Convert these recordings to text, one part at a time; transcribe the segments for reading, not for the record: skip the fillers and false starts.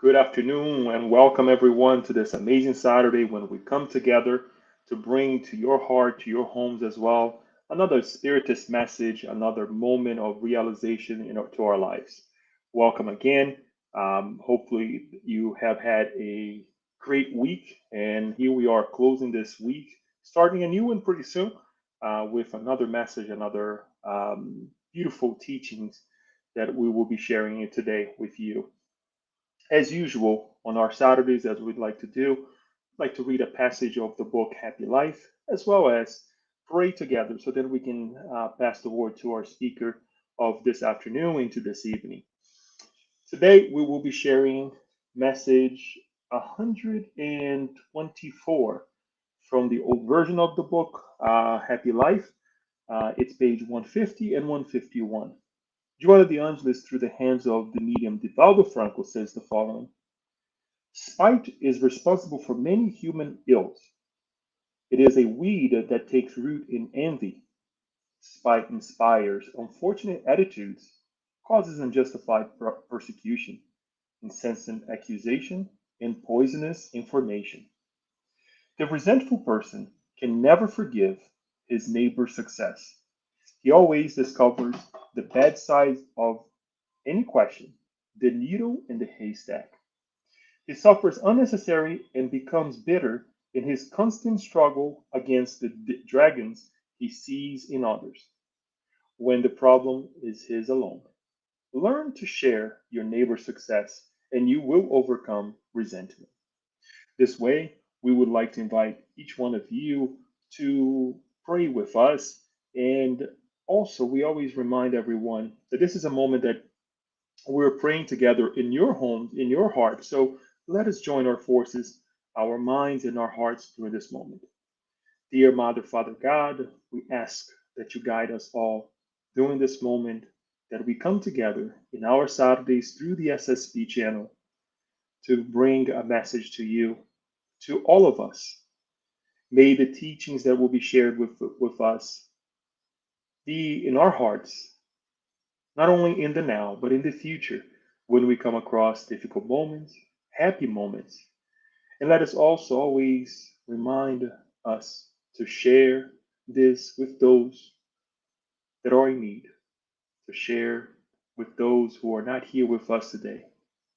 Good afternoon and welcome everyone to this amazing Saturday when we come together to bring to your heart, to your homes as well, another Spiritist message, another moment of realization to our lives. Welcome again. Hopefully, you have had a great week, and here we are closing this week, starting a new one pretty soon with another message, another beautiful teachings that we will be sharing today with you. As usual, on our Saturdays, as we'd like to do, I'd like to read a passage of the book Happy Life, as well as pray together so that we can pass the word to our speaker of this afternoon into this evening. Today, we will be sharing message 124 from the old version of the book, Happy Life. It's page 150 and 151. Joanna de Angelis, through the hands of the medium Divaldo Franco, says the following: Spite is responsible for many human ills. It is a weed that takes root in envy. Spite inspires unfortunate attitudes, causes unjustified persecution, incessant accusation, and poisonous information. The resentful person can never forgive his neighbor's success. He always discovers the bad side of any question, the needle in the haystack. He suffers unnecessary and becomes bitter in his constant struggle against the dragons he sees in others, when the problem is his alone. Learn to share your neighbor's success, and you will overcome resentment. This way, we would like to invite each one of you to pray with us. And also, we always remind everyone that this is a moment that we're praying together in your homes, in your heart. So let us join our forces, our minds, and our hearts during this moment. Dear Mother, Father God, we ask that you guide us all during this moment, that we come together in our Saturdays through the SSP channel to bring a message to you, to all of us. May the teachings that will be shared with us be in our hearts, not only in the now, but in the future when we come across difficult moments, happy moments. And let us also always remind us to share this with those that are in need, to share with those who are not here with us today,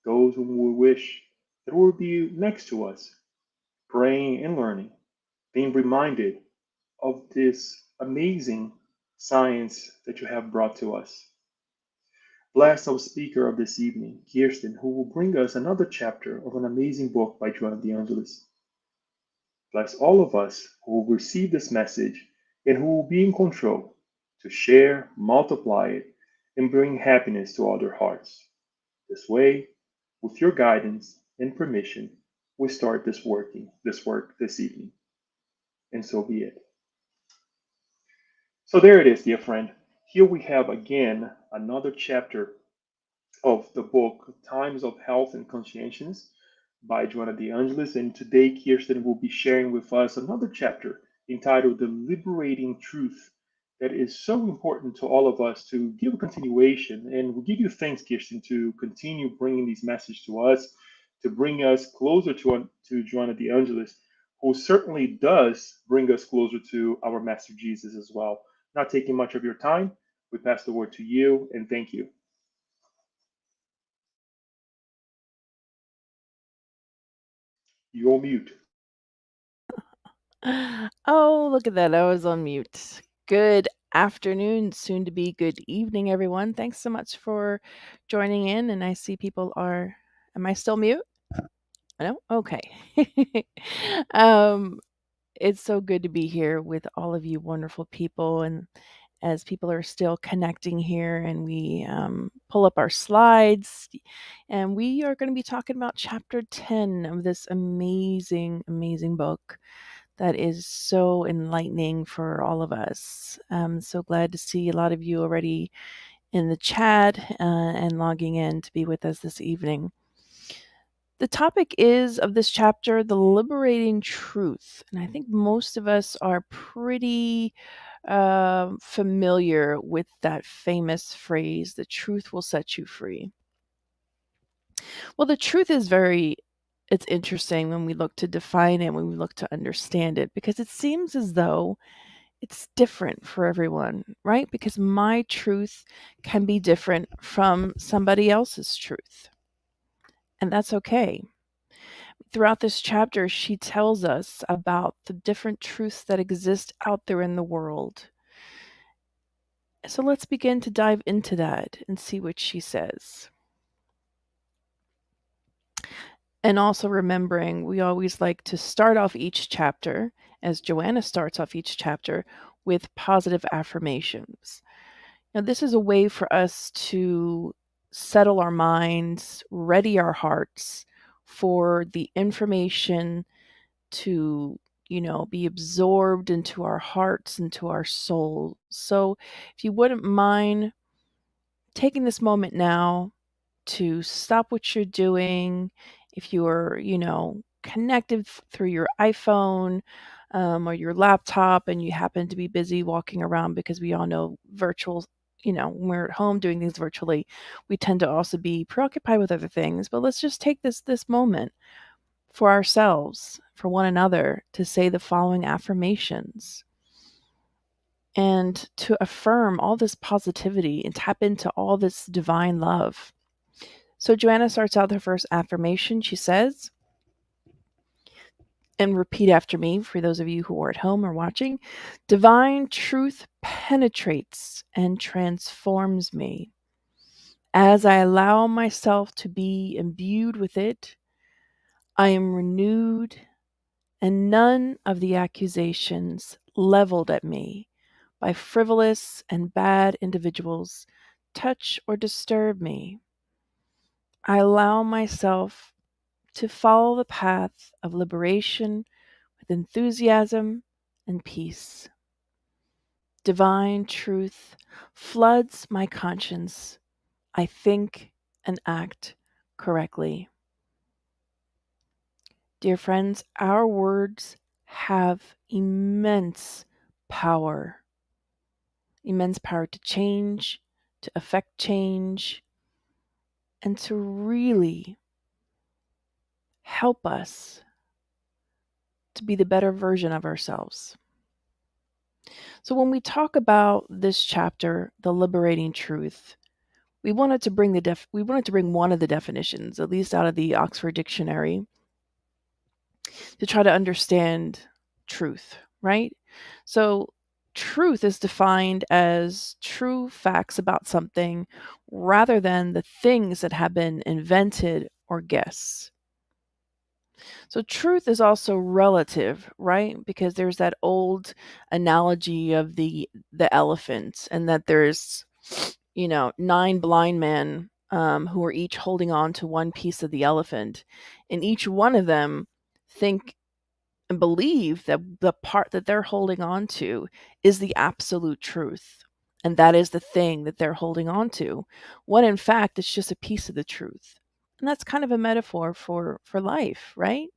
those whom we wish that will be next to us, praying and learning, being reminded of this amazing science that you have brought to us. Bless our speaker of this evening, Kirsten, who will bring us another chapter of an amazing book by Joanna de Angelis. Bless all of us who will receive this message and who will be in control to share, multiply it, and bring happiness to other hearts. This way, with your guidance and permission, we start this work this evening. And so be it. So there it is, dear friend. Here we have again another chapter of the book Times of Health and Conscientiousness by Joanna de Angelis. And today, Kirsten will be sharing with us another chapter entitled The Liberating Truth, that is so important to all of us to give a continuation. And we give you thanks, Kirsten, to continue bringing these messages to us, to bring us closer to Joanna de Angelis, who certainly does bring us closer to our Master Jesus as well. Not taking much of your time, we pass the word to you, and thank you. You're mute. Oh, look at that. I was on mute. Good afternoon, soon to be good evening, everyone. Thanks so much for joining in. And I see people are, am I still mute? No? Okay. um, it's so good to be here with all of you wonderful people. And as people are still connecting here, and we pull up our slides, and we are going to be talking about chapter 10 of this amazing, amazing book that is so enlightening for all of us. I'm so glad to see a lot of you already in the chat and logging in to be with us this evening. The topic is of this chapter, the liberating truth. And I think most of us are pretty familiar with that famous phrase, the truth will set you free. Well, the truth is it's interesting when we look to define it, when we look to understand it, because it seems as though it's different for everyone, right? Because my truth can be different from somebody else's truth, and that's okay. Throughout this chapter, she tells us about the different truths that exist out there in the world. So let's begin to dive into that and see what she says. And also remembering, we always like to start off each chapter, as Joanna starts off each chapter, with positive affirmations. Now, this is a way for us to settle our minds, ready our hearts for the information to, be absorbed into our hearts, into our soul. So, if you wouldn't mind taking this moment now to stop what you're doing, if you're, connected through your iPhone or your laptop and you happen to be busy walking around, because we all know virtual, when we're at home doing things virtually, we tend to also be preoccupied with other things. But let's just take this moment for ourselves, for one another, to say the following affirmations and to affirm all this positivity and tap into all this divine love. So Joanna starts out her first affirmation. She says, and repeat after me for those of you who are at home or watching, divine truth penetrates and transforms me. As I allow myself to be imbued with it, I am renewed, and none of the accusations leveled at me by frivolous and bad individuals touch or disturb me. I allow myself to follow the path of liberation with enthusiasm and peace. Divine truth floods my conscience. I think and act correctly. Dear friends, our words have immense power to change, to affect change, and to really help us to be the better version of ourselves. So when we talk about this chapter, the Liberating Truth, we wanted to bring one of the definitions, at least out of the Oxford Dictionary, to try to understand truth, right? So truth is defined as true facts about something rather than the things that have been invented or guessed. So truth is also relative, right? Because there's that old analogy of the elephant, and that there's, 9 blind men who are each holding on to one piece of the elephant, and each one of them think and believe that the part that they're holding on to is the absolute truth. And that is the thing that they're holding on to, when in fact it's just a piece of the truth. And that's kind of a metaphor for life, right?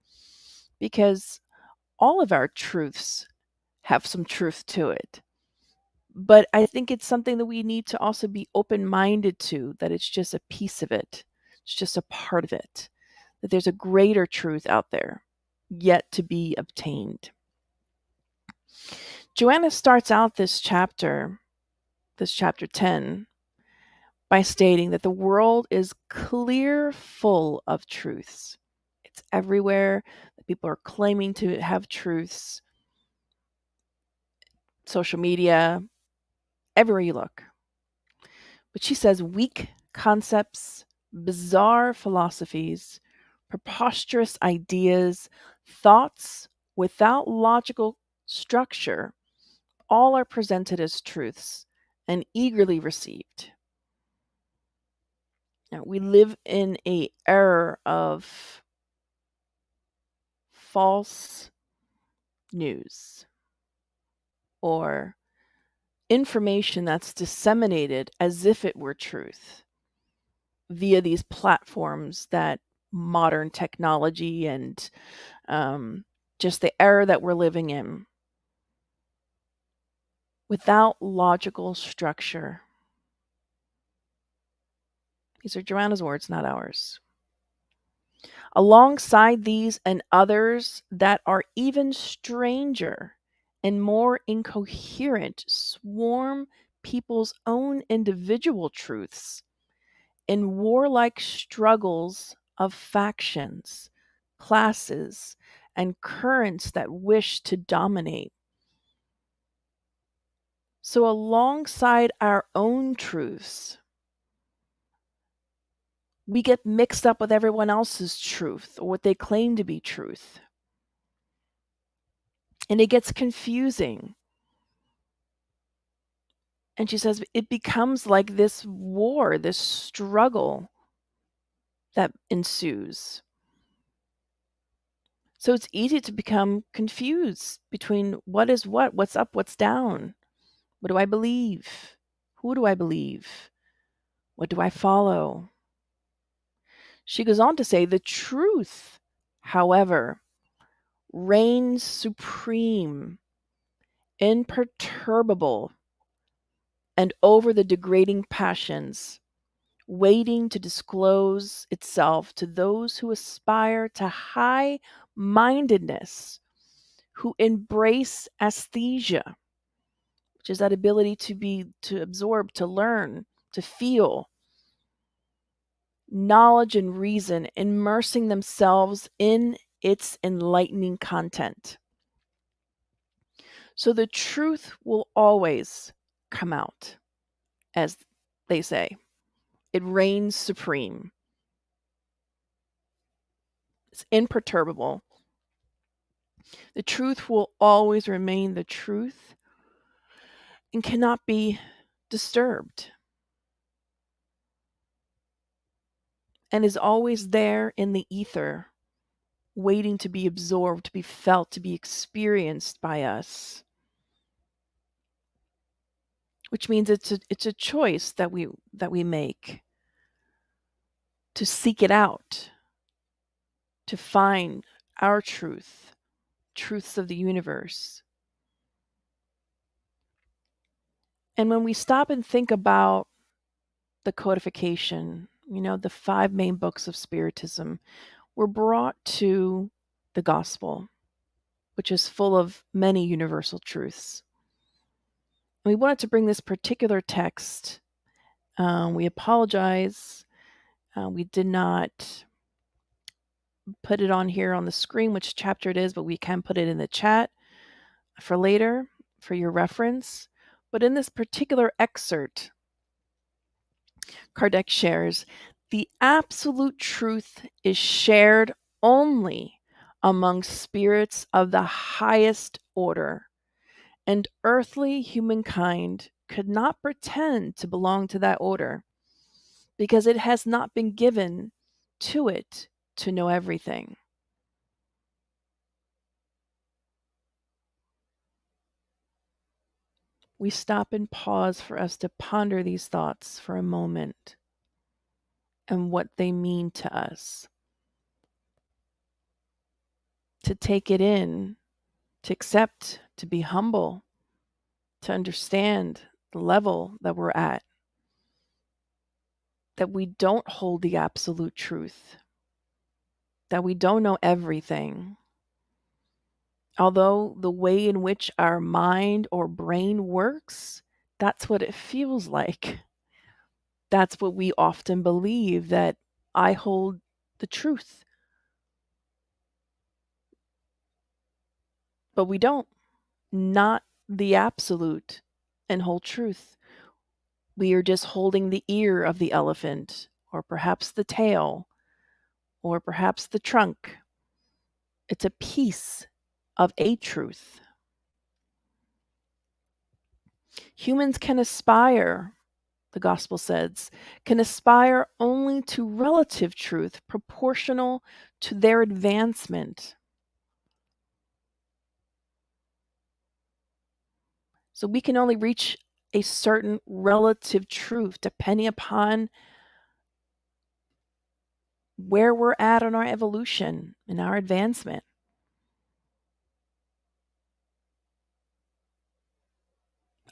Because all of our truths have some truth to it. But I think it's something that we need to also be open-minded to, that it's just a piece of it. It's just a part of it. That there's a greater truth out there yet to be obtained. Joanna starts out this chapter 10, by stating that the world is clear full of truths. It's everywhere. People are claiming to have truths. Social media, everywhere you look. But she says weak concepts, bizarre philosophies, preposterous ideas, thoughts without logical structure, all are presented as truths and eagerly received. Now, we live in an era of false news or information that's disseminated as if it were truth via these platforms that modern technology and just the era that we're living in, without logical structure. These are Joanna's words, not ours. Alongside these and others that are even stranger and more incoherent swarm people's own individual truths in warlike struggles of factions, classes, and currents that wish to dominate. So, alongside our own truths, we get mixed up with everyone else's truth or what they claim to be truth. And it gets confusing. And she says it becomes like this war, this struggle that ensues. So it's easy to become confused between what is what, what's up, what's down. What do I believe? Who do I believe? What do I follow? She goes on to say the truth, however, reigns supreme, imperturbable, and over the degrading passions, waiting to disclose itself to those who aspire to high mindedness, who embrace aesthesia, which is that ability to absorb, to learn, to feel knowledge and reason, immersing themselves in its enlightening content. So the truth will always come out, as they say. It reigns supreme. It's imperturbable. The truth will always remain the truth and cannot be disturbed, and is always there in the ether, waiting to be absorbed, to be felt, to be experienced by us. Which means it's a choice that we make to seek it out, to find our truth, truths of the universe. And when we stop and think about the codification, the 5 main books of Spiritism were brought to the gospel, which is full of many universal truths. And we wanted to bring this particular text. We apologize. We did not put it on here on the screen, which chapter it is, but we can put it in the chat for later for your reference. But in this particular excerpt, Kardec shares, the absolute truth is shared only among spirits of the highest order, and earthly humankind could not pretend to belong to that order, because it has not been given to it to know everything. We stop and pause for us to ponder these thoughts for a moment and what they mean to us. To take it in, to accept, to be humble, to understand the level that we're at, that we don't hold the absolute truth, that we don't know everything. Although the way in which our mind or brain works, that's what it feels like. That's what we often believe, that I hold the truth. But we don't. Not the absolute and whole truth. We are just holding the ear of the elephant, or perhaps the tail, or perhaps the trunk. It's a piece of a truth. Humans can aspire, the gospel says, can aspire only to relative truth proportional to their advancement. So we can only reach a certain relative truth depending upon where we're at on our evolution and our advancement.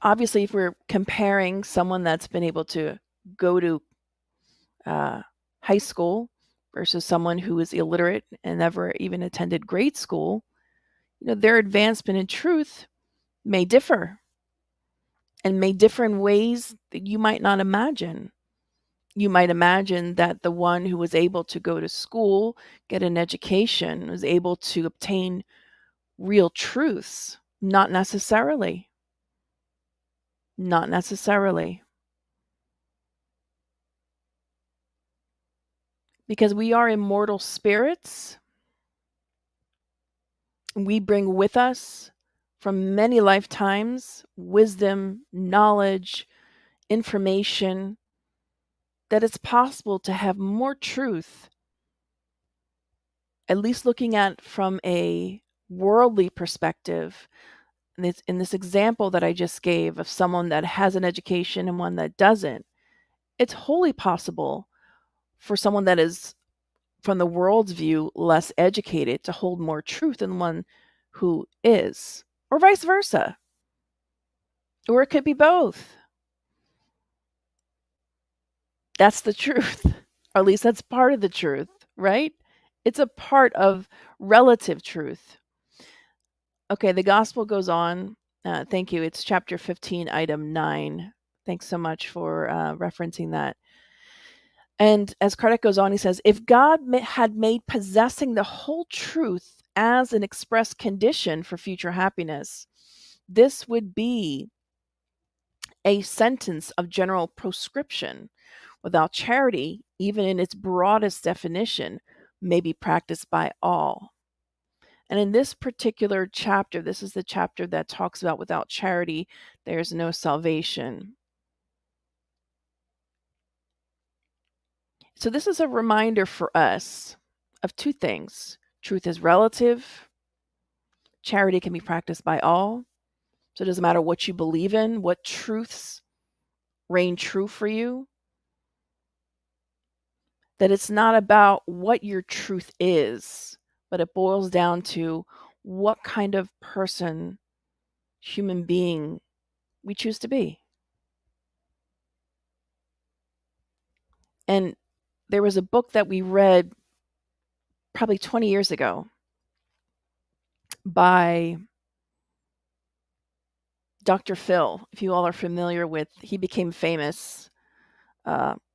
Obviously, if we're comparing someone that's been able to go to high school versus someone who is illiterate and never even attended grade school, their advancement in truth may differ, and may differ in ways that you might not imagine. You might imagine that the one who was able to go to school, get an education, was able to obtain real truths. Not necessarily. Not necessarily. Because we are immortal spirits. We bring with us from many lifetimes wisdom, knowledge, information, that it's possible to have more truth, at least looking at from a worldly perspective. In this example that I just gave of someone that has an education and one that doesn't, it's wholly possible for someone that is, from the world's view, less educated to hold more truth than one who is, or vice versa. Or it could be both. That's the truth. Or at least that's part of the truth, right? It's a part of relative truth. Okay, the gospel goes on. Thank you. It's chapter 15, item 9. Thanks so much for referencing that. And as Kardec goes on, he says, if God had made possessing the whole truth as an express condition for future happiness, this would be a sentence of general proscription. Without charity, even in its broadest definition, may be practiced by all. And in this particular chapter, this is the chapter that talks about without charity, there's no salvation. So this is a reminder for us of two things. Truth is relative. Charity can be practiced by all. So it doesn't matter what you believe in, what truths reign true for you. That it's not about what your truth is, but it boils down to what kind of person, human being, we choose to be. And there was a book that we read probably 20 years ago by Dr. Phil. If you all are familiar with, he became famous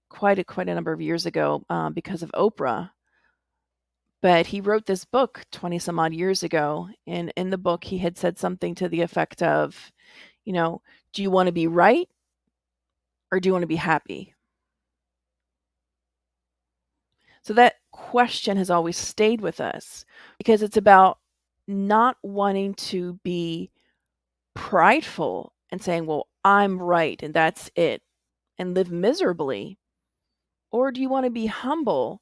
quite a number of years ago because of Oprah. But he wrote this book 20 some odd years ago. And in the book, he had said something to the effect of, do you want to be right or do you want to be happy? So that question has always stayed with us because it's about not wanting to be prideful and saying, well, I'm right and that's it, and live miserably. Or do you want to be humble,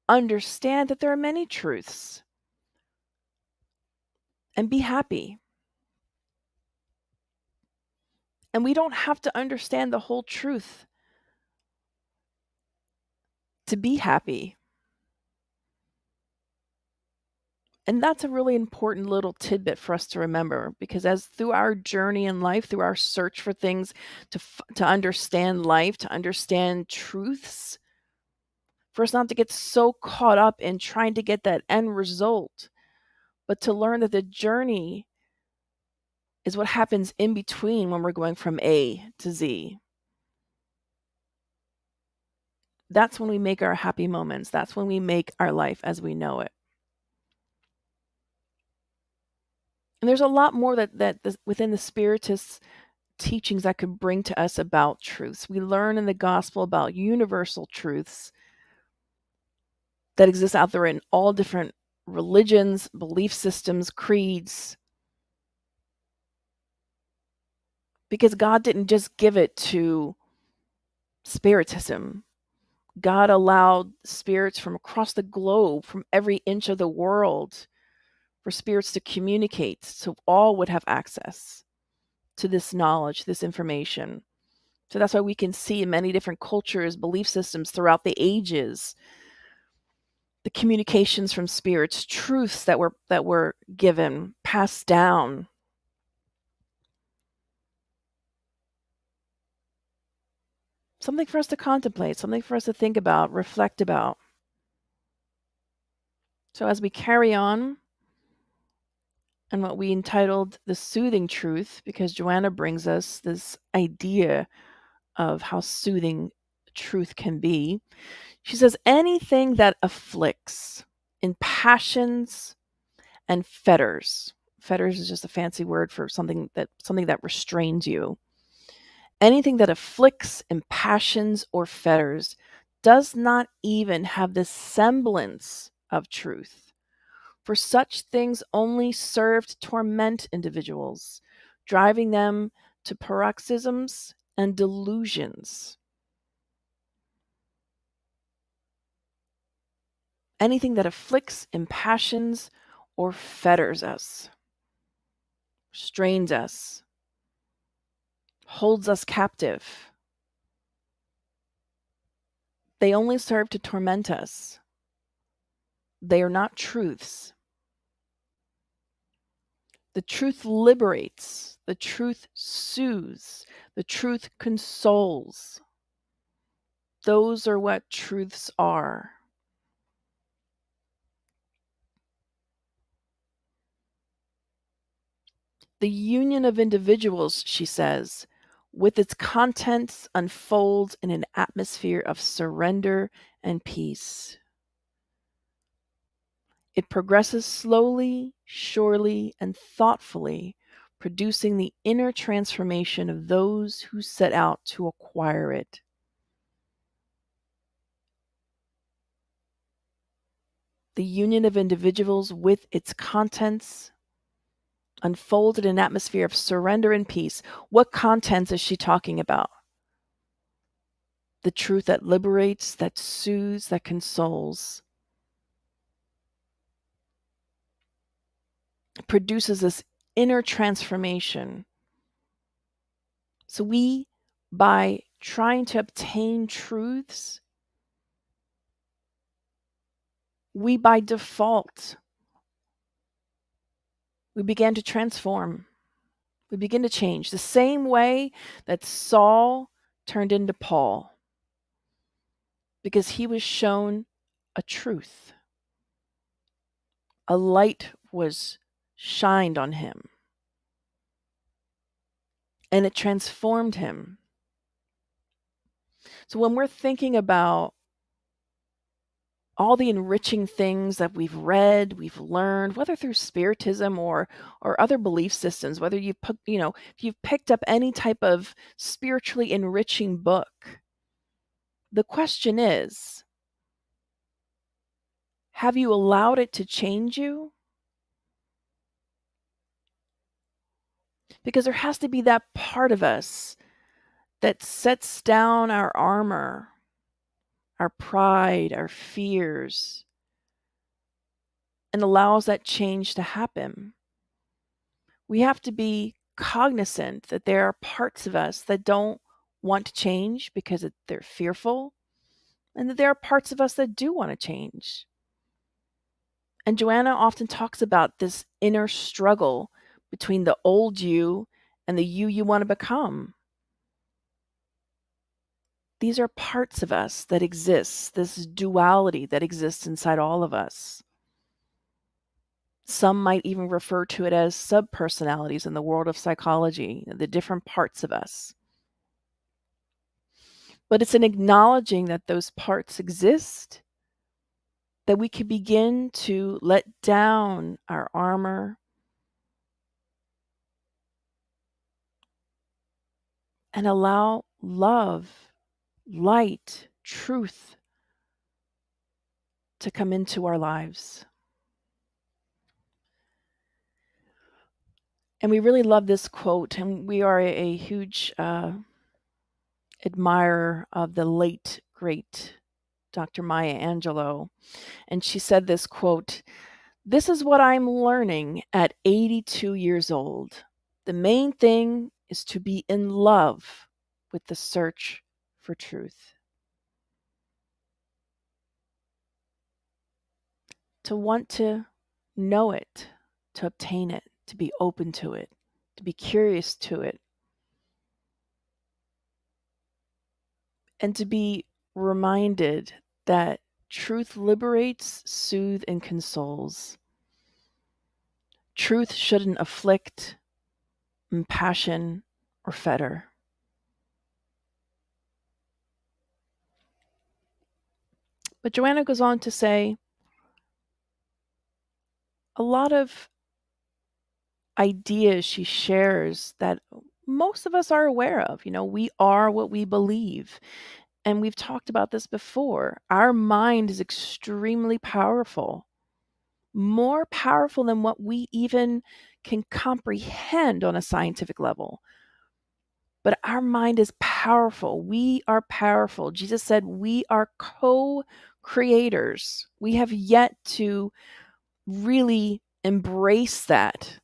understand that there are many truths, and be happy? And we don't have to understand the whole truth to be happy. And that's a really important little tidbit for us to remember, because as through our journey in life, through our search for things to understand life, to understand truths, for us not to get so caught up in trying to get that end result, but to learn that the journey is what happens in between when we're going from A to Z. That's when we make our happy moments. That's when we make our life as we know it. And there's a lot more that within the Spiritist teachings that could bring to us about truths. We learn in the gospel about universal truths that exist out there in all different religions, belief systems, creeds. Because God didn't just give it to Spiritism. God allowed spirits from across the globe, from every inch of the world, for spirits to communicate so all would have access to this knowledge, this information. So that's why we can see in many different cultures, belief systems throughout the ages, the communications from spirits, truths that were given, passed down. Something for us to contemplate, something for us to think about, reflect about. So as we carry on and what we entitled The Soothing Truth, because Joanna brings us this idea of how soothing truth can be. She says, anything that afflicts, impassions, and fetters. Fetters is just a fancy word for something that restrains you. Anything that afflicts, impassions, or fetters does not even have the semblance of truth. For such things only serve to torment individuals, driving them to paroxysms and delusions. Anything that afflicts, impassions, or fetters us, strains us, holds us captive. They only serve to torment us. They are not truths. The truth liberates. The truth soothes. The truth consoles. Those are what truths are. The union of individuals, she says, with its contents unfolds in an atmosphere of surrender and peace. It progresses slowly, surely, and thoughtfully, producing the inner transformation of those who set out to acquire it. The union of individuals with its contents unfolded in an atmosphere of surrender and peace. What contents is she talking about? The truth that liberates, that soothes, that consoles. It produces this inner transformation. So we, by trying to obtain truths, we by default, we begin to transform. We begin to change the same way that Saul turned into Paul, because he was shown a truth. A light was shined on him, and it transformed him. So when we're thinking about all the enriching things that we've read, we've learned, whether through Spiritism or other belief systems, whether you've if you've picked up any type of spiritually enriching book, the question is, have you allowed it to change you? Because there has to be that part of us that sets down our armor, our pride, our fears, and allows that change to happen. We have to be cognizant that there are parts of us that don't want to change because they're fearful, and that there are parts of us that do want to change. And Joanna often talks about this inner struggle between the old you and the you want to become. These are parts of us that exist, this duality that exists inside all of us. Some might even refer to it as subpersonalities in the world of psychology, the different parts of us. But it's in acknowledging that those parts exist that we can begin to let down our armor and allow love, light, truth to come into our lives. And we really love this quote, and we are a huge admirer of the late, great Dr. Maya Angelou. And she said this quote, "This is what I'm learning at 82 years old. The main thing is to be in love with the search for truth." To want to know it, to obtain it, to be open to it, to be curious to it, and to be reminded that Truth liberates, soothes, and consoles. Truth shouldn't afflict, impassion, or fetter. But Joanna goes on to say a lot of ideas she shares that most of us are aware of. We are what we believe. And we've talked about this before. Our mind is extremely powerful, more powerful than what we even can comprehend on a scientific level. But our mind is powerful. We are powerful. Jesus said we are co-creators. We have yet to really embrace that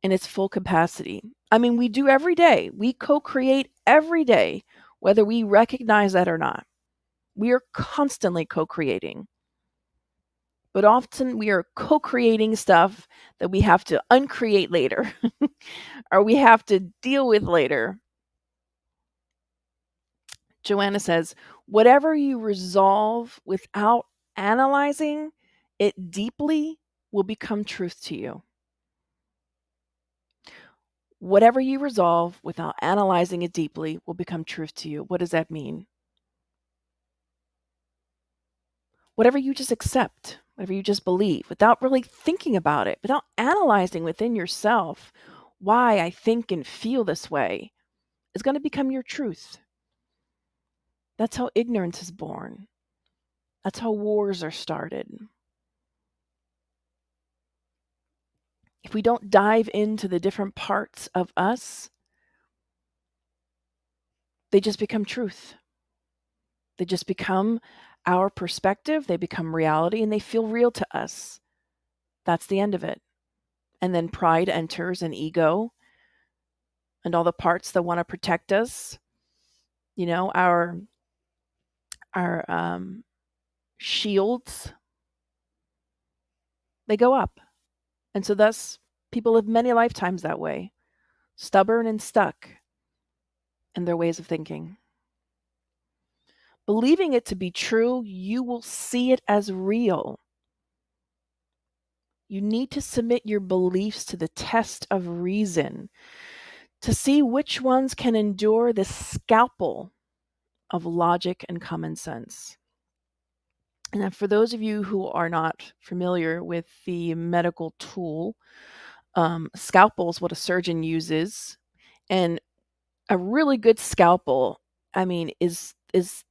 in its full capacity. I mean, we do every day. We co-create every day, whether we recognize that or not. We are constantly co-creating. But often we are co-creating stuff that we have to uncreate later or we have to deal with later. Joanna says, whatever you resolve without analyzing it deeply will become truth to you. Whatever you resolve without analyzing it deeply will become truth to you. What does that mean? Whatever you just accept, whatever you just believe, without really thinking about it, without analyzing within yourself why I think and feel this way, is going to become your truth. That's how ignorance is born. That's how wars are started. If we don't dive into the different parts of us, they just become truth. They just become our perspective, they become reality, and they feel real to us. That's the end of it. And then pride enters and ego and all the parts that want to protect us. Our shields, they go up. And so thus people live many lifetimes that way, stubborn and stuck in their ways of thinking. Believing it to be true, you will see it as real. You need to submit your beliefs to the test of reason to see which ones can endure the scalpel of logic and common sense. And for those of you who are not familiar with the medical tool, scalpel is what a surgeon uses. And a really good scalpel, is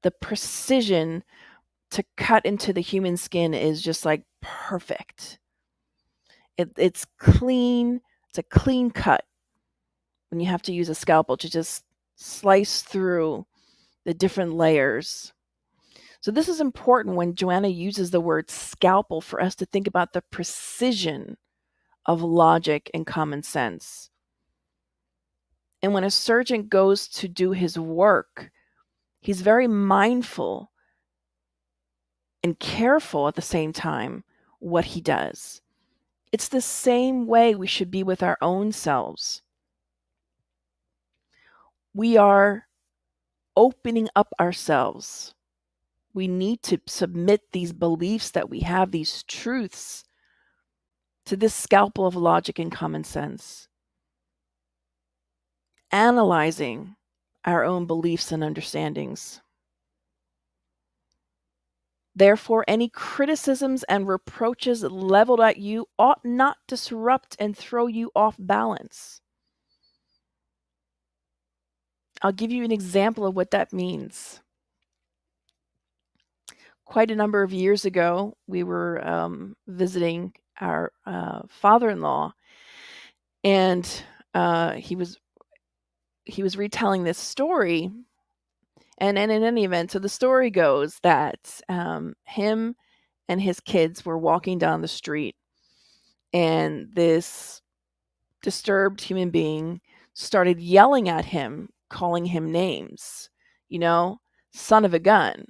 the precision to cut into the human skin is just like perfect. It's clean. It's a clean cut when you have to use a scalpel to just slice through the different layers. So this is important when Joanna uses the word scalpel for us to think about the precision of logic and common sense. And when a surgeon goes to do his work, he's very mindful and careful at the same time what he does. It's the same way we should be with our own selves. We are opening up ourselves. We need to submit these beliefs that we have, these truths, to this scalpel of logic and common sense. Analyzing our own beliefs and understandings. Therefore, any criticisms and reproaches leveled at you ought not disrupt and throw you off balance. I'll give you an example of what that means. Quite a number of years ago, we were visiting our father-in-law, and he was retelling this story. And in any event, so the story goes that him and his kids were walking down the street, and this disturbed human being started yelling at him, calling him names, son of a gun.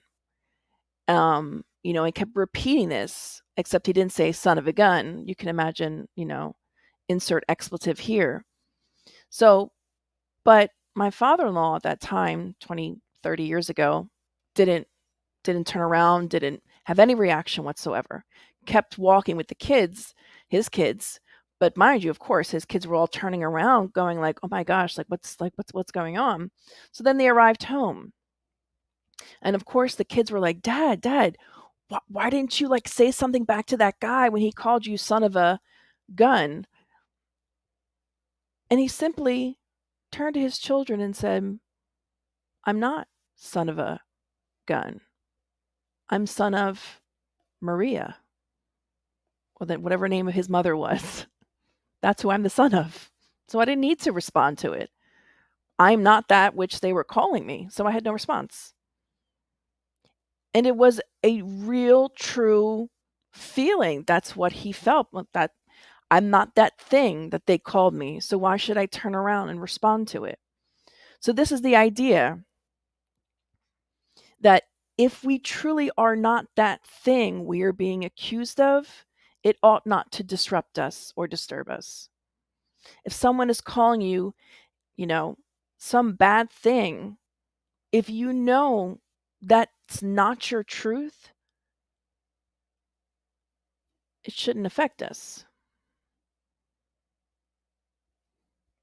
And kept repeating this, except he didn't say son of a gun. You can imagine, insert expletive here. So, but my father-in-law at that time, 20, 30 years ago, didn't turn around, didn't have any reaction whatsoever. Kept walking with the kids, his kids, but mind you, of course, his kids were all turning around, going like, "Oh my gosh, what's going on?" So then they arrived home, and of course, the kids were like, "Dad, why didn't you like say something back to that guy when he called you son of a gun?" And he simply turned to his children and said, "I'm not son of a gun. I'm son of Maria," or then whatever name of his mother was. That's who I'm the son of. So I didn't need to respond to it. I'm not that which they were calling me, so I had no response. And it was a real, true feeling. That's what he felt, that I'm not that thing that they called me, so why should I turn around and respond to it? So this is the idea that if we truly are not that thing we are being accused of, it ought not to disrupt us or disturb us. If someone is calling you, some bad thing, if you know that's not your truth, it shouldn't affect us.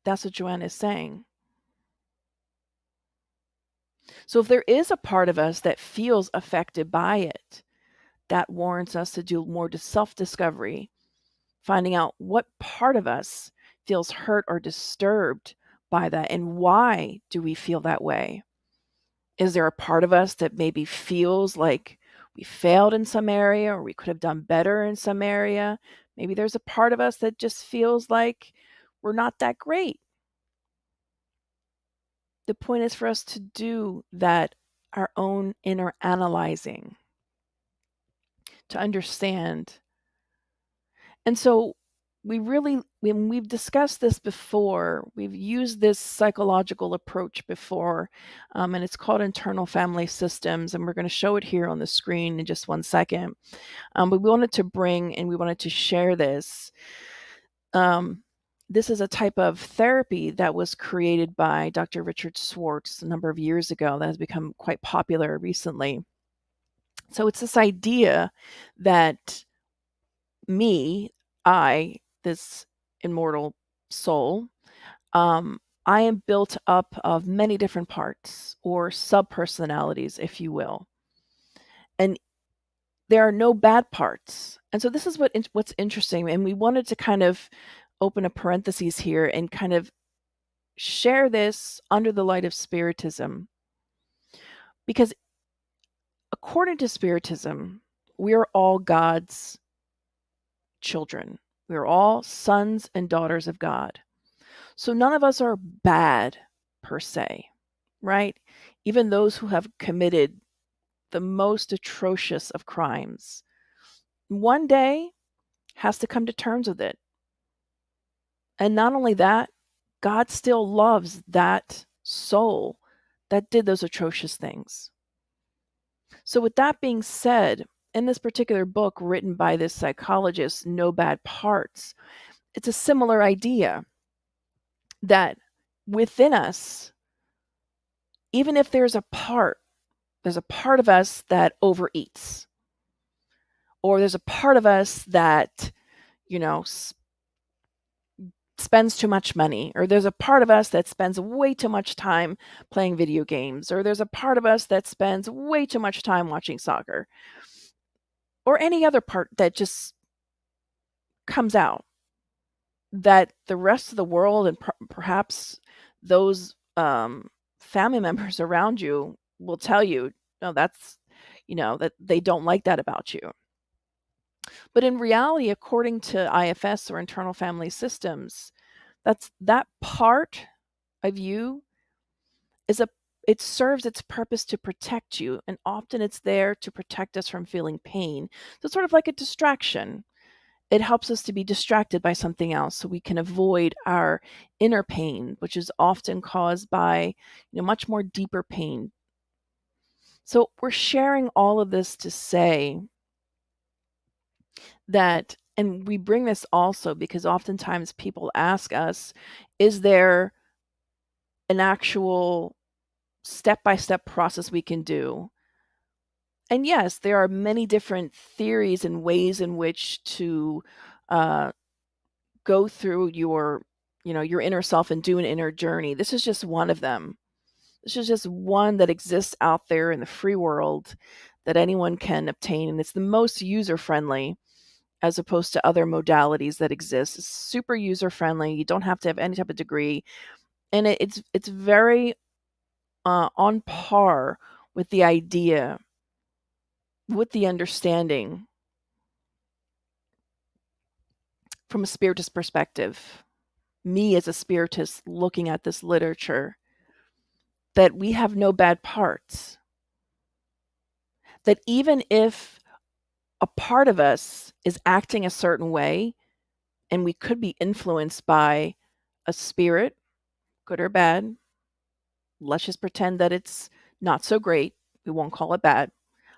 That's what Joanna is saying. So if there is a part of us that feels affected by it, that warrants us to do more self-discovery, finding out what part of us feels hurt or disturbed by that, and why do we feel that way? Is there a part of us that maybe feels like we failed in some area or we could have done better in some area? Maybe there's a part of us that just feels like we're not that great. The point is for us to do that, our own inner analyzing, to understand. And so when we've discussed this before, we've used this psychological approach before, and it's called internal family systems, and we're going to show it here on the screen in just one second. But we wanted to share this. This is a type of therapy that was created by Dr. Richard Schwartz a number of years ago that has become quite popular recently. So it's this idea that this immortal soul, I am built up of many different parts or sub-personalities, if you will. And there are no bad parts. And so this is what's interesting. And we wanted to kind of open a parenthesis here and kind of share this under the light of Spiritism. Because according to Spiritism, we are all God's children. We are all sons and daughters of God. So none of us are bad per se, right? Even those who have committed the most atrocious of crimes, one day has to come to terms with it. And not only that, God still loves that soul that did those atrocious things. So with that being said, in this particular book written by this psychologist, No Bad Parts, it's a similar idea that within us, even if there's a part of us that overeats, or there's a part of us that, spends too much money, or there's a part of us that spends way too much time playing video games, or there's a part of us that spends way too much time watching soccer, or any other part that just comes out, that the rest of the world and perhaps those family members around you will tell you, no, that's, that they don't like that about you. But in reality, according to IFS, or internal family systems, that part of you it serves its purpose to protect you, and often it's there to protect us from feeling pain. So it's sort of like a distraction. It helps us to be distracted by something else so we can avoid our inner pain, which is often caused by much more deeper pain. So we're sharing all of this to say that, and we bring this also because oftentimes people ask us, is there an actual step-by-step process we can do And yes, there are many different theories and ways in which to go through your inner self and do an inner journey. This is just one of them. This is just one that exists out there in the free world that anyone can obtain, and it's the most user friendly as opposed to other modalities that exist. It's super user friendly. You don't have to have any type of degree, and it's very on par with the idea, with the understanding from a spiritist perspective. Me as a spiritist looking at this literature, that we have no bad parts. That even if a part of us is acting a certain way, and we could be influenced by a spirit, good or bad, let's just pretend that it's not so great. We won't call it bad.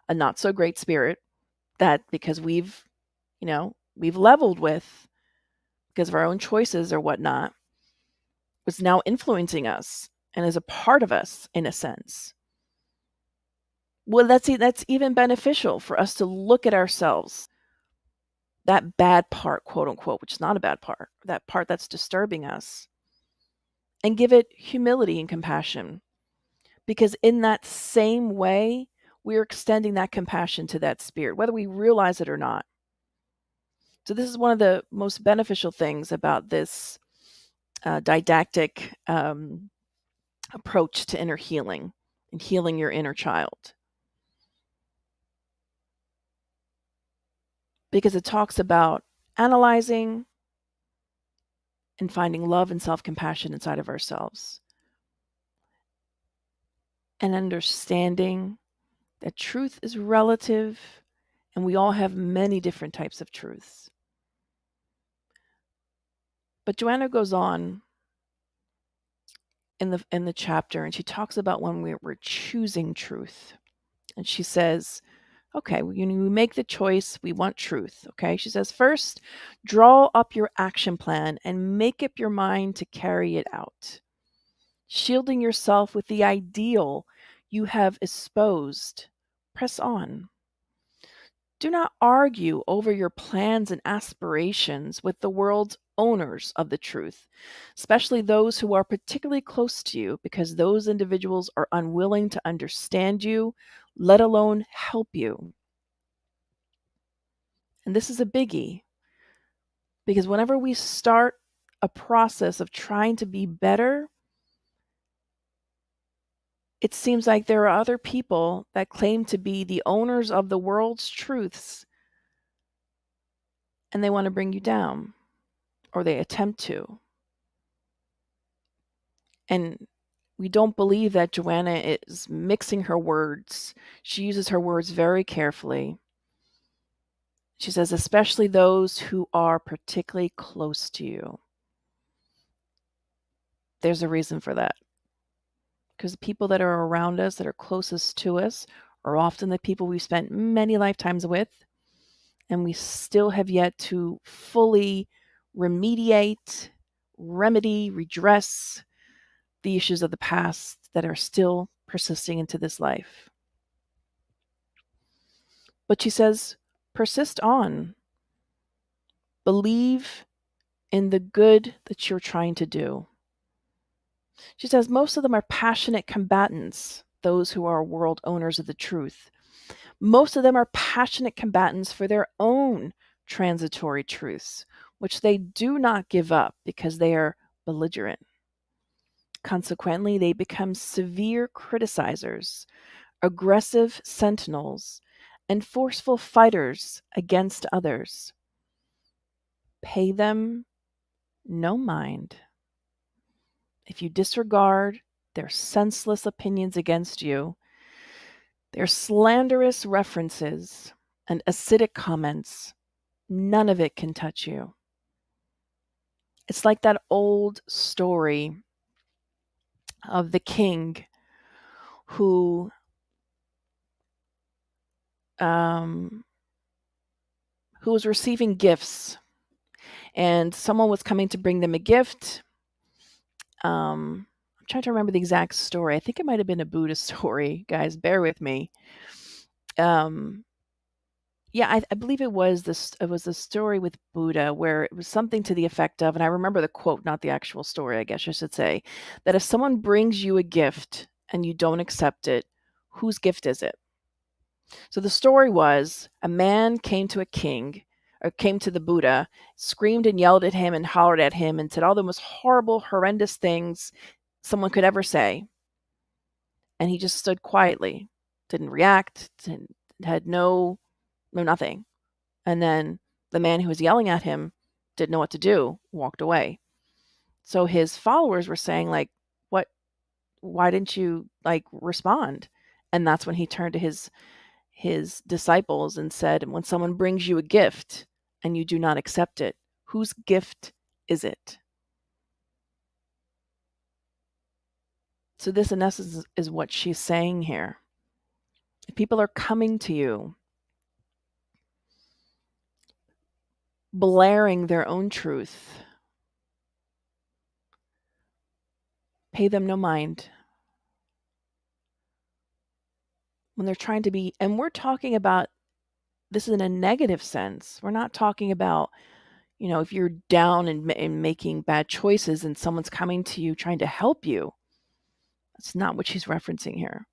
A not so great spirit that because we've leveled with because of our own choices or whatnot, is now influencing us and is a part of us in a sense. Well, that's even beneficial for us to look at ourselves, that bad part, quote unquote, which is not a bad part, that part that's disturbing us, and give it humility and compassion. Because in that same way, we're extending that compassion to that spirit, whether we realize it or not. So this is one of the most beneficial things about this didactic approach to inner healing and healing your inner child. Because it talks about analyzing and finding love and self-compassion inside of ourselves. And understanding that truth is relative and we all have many different types of truths. But Joanna goes on in the chapter and she talks about when we're choosing truth. And she says, okay, we make the choice, we want truth. Okay, she says, first, draw up your action plan and make up your mind to carry it out. Shielding yourself with the ideal you have espoused. Press on. Do not argue over your plans and aspirations with the world's owners of the truth, especially those who are particularly close to you, because those individuals are unwilling to understand you, let alone help you. And this is a biggie, because whenever we start a process of trying to be better, it seems like there are other people that claim to be the owners of the world's truths, and they want to bring you down, or they attempt to. And we don't believe that Joanna is mixing her words. She uses her words very carefully. She says, especially those who are particularly close to you. There's a reason for that. Because the people that are around us, that are closest to us, are often the people we've spent many lifetimes with, and we still have yet to fully remediate, remedy, redress the issues of the past that are still persisting into this life. But she says, persist on. Believe in the good that you're trying to do. She says most of them are passionate combatants, those who are world owners of the truth. Most of them are passionate combatants for their own transitory truths, which they do not give up because they are belligerent. Consequently, they become severe criticizers, aggressive sentinels, and forceful fighters against others. Pay them no mind. If you disregard their senseless opinions against you, their slanderous references and acidic comments, none of it can touch you. It's like that old story of the king who was receiving gifts, and someone was coming to bring them a gift. I'm trying to remember the exact story. I think it might have been a Buddhist story. Guys, bear with me. Yeah, I believe it was the story with Buddha where it was something to the effect of, and I remember the quote, not the actual story, I guess I should say, that if someone brings you a gift and you don't accept it, whose gift is it? So the story was a man came to a king, or came to the Buddha, screamed and yelled at him and hollered at him and said all the most horrible, horrendous things someone could ever say. And he just stood quietly, didn't react, had no nothing. And then the man who was yelling at him didn't know what to do, walked away. So his followers were saying, like, what, why didn't you like respond? And that's when he turned to his disciples and said, when someone brings you a gift and you do not accept it, whose gift is it? So this in essence is what she's saying here. If people are coming to you blaring their own truth, pay them no mind. When they're trying to be, and we're talking about this in a negative sense. We're not talking about, if you're down and making bad choices and someone's coming to you trying to help you. That's not what she's referencing here.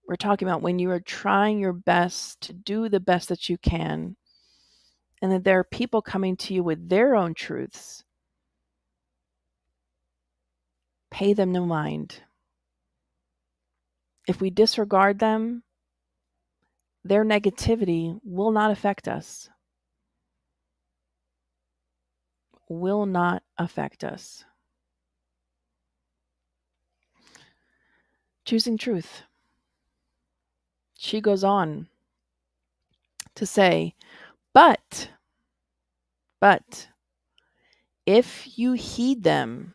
We're talking about when you are trying your best to do the best that you can, and that there are people coming to you with their own truths. Pay them no mind. If we disregard them, their negativity will not affect us. Will not affect us. Choosing truth. She goes on to say, but if you heed them,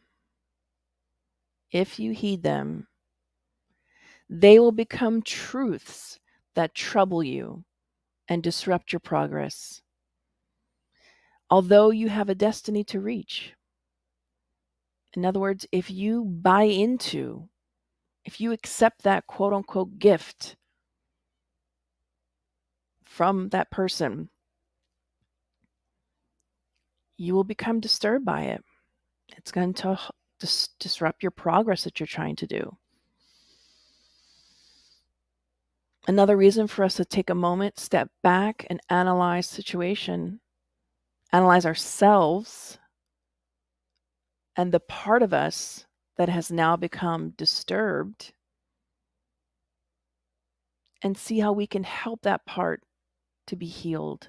they will become truths that trouble you and disrupt your progress. Although you have a destiny to reach. In other words, if you buy into, if you accept that quote unquote gift from that person, you will become disturbed by it. It's going to disrupt your progress that you're trying to do. Another reason for us to take a moment, step back and analyze situation, analyze ourselves and the part of us that has now become disturbed, and see how we can help that part to be healed.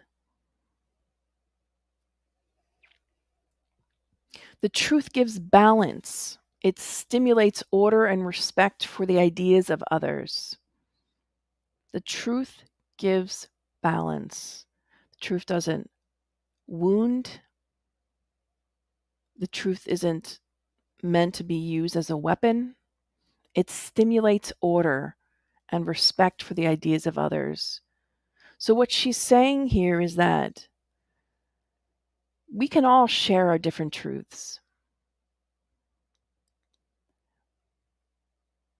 The truth gives balance. It stimulates order and respect for the ideas of others. The truth gives balance. The truth doesn't wound. The truth isn't meant to be used as a weapon. It stimulates order and respect for the ideas of others. So what she's saying here is that we can all share our different truths.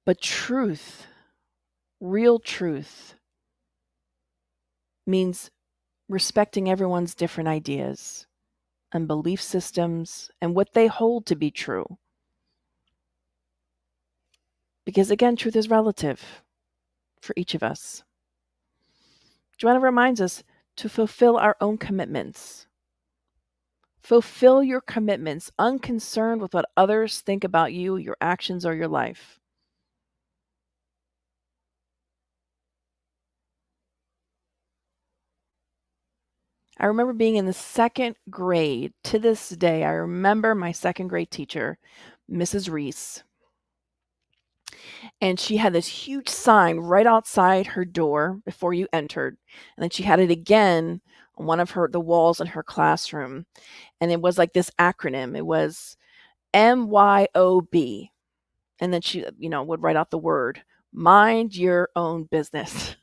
But truth, real truth, means respecting everyone's different ideas and belief systems and what they hold to be true. Because again, truth is relative for each of us. Joanna reminds us to fulfill our own commitments. Fulfill your commitments, unconcerned with what others think about you, your actions, or your life. I remember being in the second grade. To this day, I remember my second grade teacher, Mrs. Reese. And she had this huge sign right outside her door before you entered. And then she had it again on one of the walls in her classroom. And it was like this acronym. It was MYOB. And then she, would write out the word, mind your own business.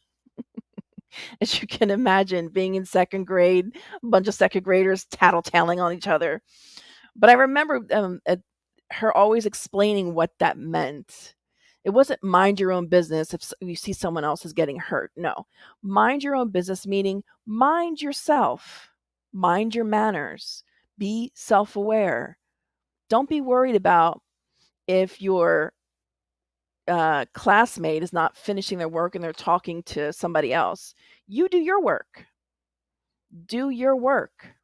As you can imagine, being in second grade, a bunch of second graders tattletaling on each other. But I remember her always explaining what that meant. It wasn't mind your own business if you see someone else is getting hurt. No. Mind your own business, meaning mind yourself, mind your manners, be self aware. Don't be worried about if your classmate is not finishing their work and they're talking to somebody else. You do your work. Do your work.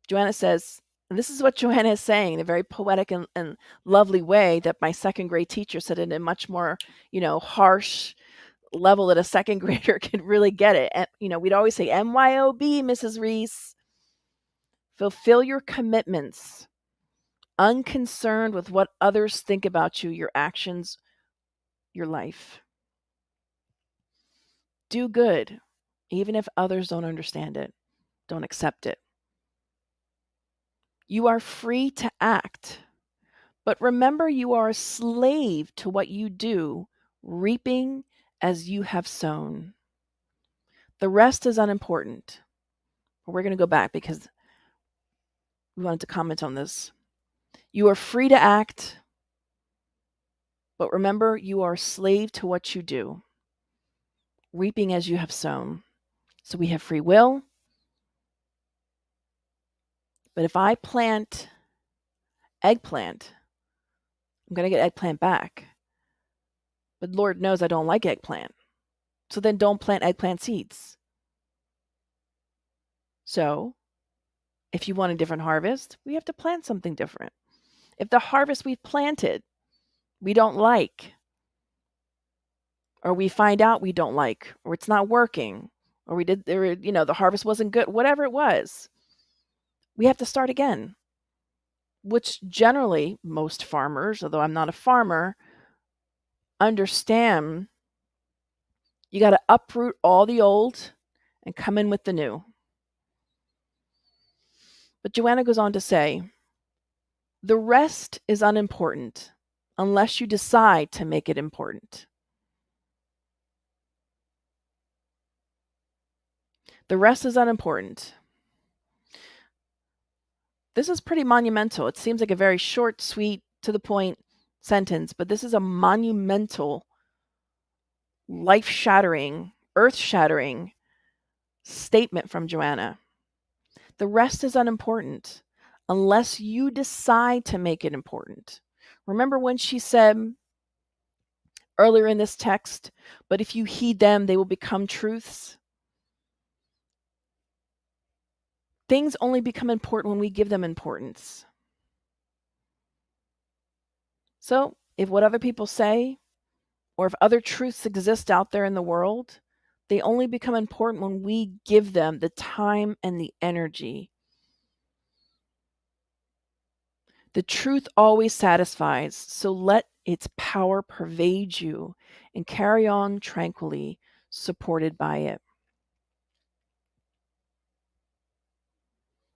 Joanna says, and this is what Joanna is saying in a very poetic and lovely way that my second grade teacher said in a much more, harsh level that a second grader could really get it. And, we'd always say, MYOB, Mrs. Reese. Fulfill your commitments, unconcerned with what others think about you, your actions, your life. Do good, even if others don't understand it, don't accept it. You are free to act, but remember you are a slave to what you do, reaping as you have sown. The rest is unimportant. We're going to go back because we wanted to comment on this. You are free to act, but remember you are a slave to what you do, reaping as you have sown. So we have free will. But if I plant eggplant, I'm going to get eggplant back. But Lord knows I don't like eggplant. So then don't plant eggplant seeds. So if you want a different harvest, we have to plant something different. If the harvest we've planted we don't like, or we find out we don't like, or it's not working, or the harvest wasn't good, whatever it was, we have to start again. Which generally most farmers, although I'm not a farmer, understand you got to uproot all the old and come in with the new. But Joanna goes on to say, the rest is unimportant unless you decide to make it important. The rest is unimportant. This is pretty monumental. It seems like a very short, sweet, to the point sentence, but this is a monumental, life-shattering, earth-shattering statement from Joanna. The rest is unimportant unless you decide to make it important. Remember when she said earlier in this text, but if you heed them, they will become truths? Things only become important when we give them importance. So if what other people say, or if other truths exist out there in the world, they only become important when we give them the time and the energy. The truth always satisfies, so let its power pervade you and carry on tranquilly, supported by it.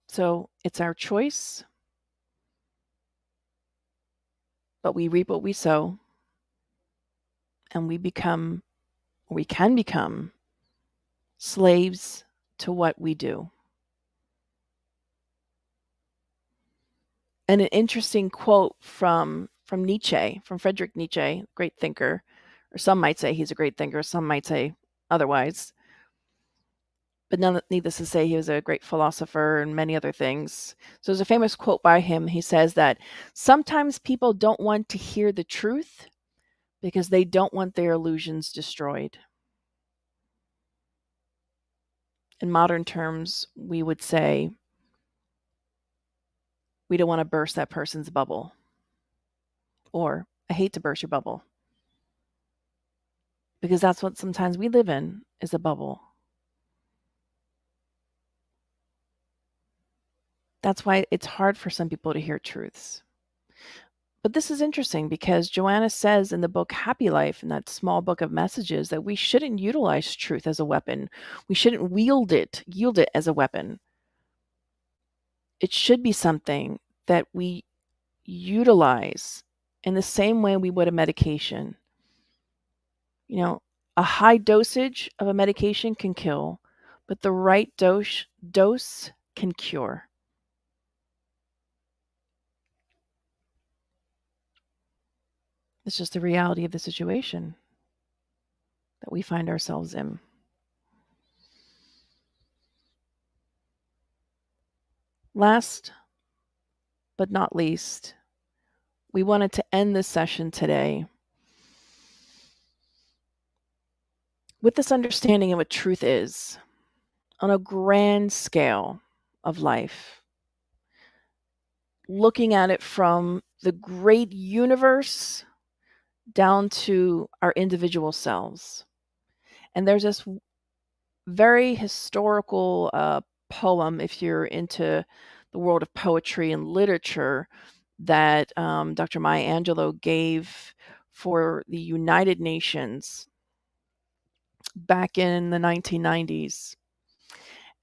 So it's our choice, but we reap what we sow, and we can become slaves to what we do. And an interesting quote from Nietzsche, from Friedrich Nietzsche, great thinker, or some might say he's a great thinker, some might say otherwise. But needless to say, he was a great philosopher and many other things. So there's a famous quote by him. He says that sometimes people don't want to hear the truth because they don't want their illusions destroyed. In modern terms, we would say we don't want to burst that person's bubble. Or, I hate to burst your bubble. Because that's what sometimes we live in, is a bubble. That's why it's hard for some people to hear truths. But this is interesting because Joanna says in the book Happy Life, in that small book of messages, that we shouldn't utilize truth as a weapon. We shouldn't yield it as a weapon. It should be something that we utilize in the same way we would a medication. A high dosage of a medication can kill, but the right dose can cure. It's just the reality of the situation that we find ourselves in. Last but not least, we wanted to end this session today with this understanding of what truth is on a grand scale of life, looking at it from the great universe down to our individual selves. And there's this very historical poem, if you're into the world of poetry and literature, that Dr. Maya Angelou gave for the United Nations back in the 1990s.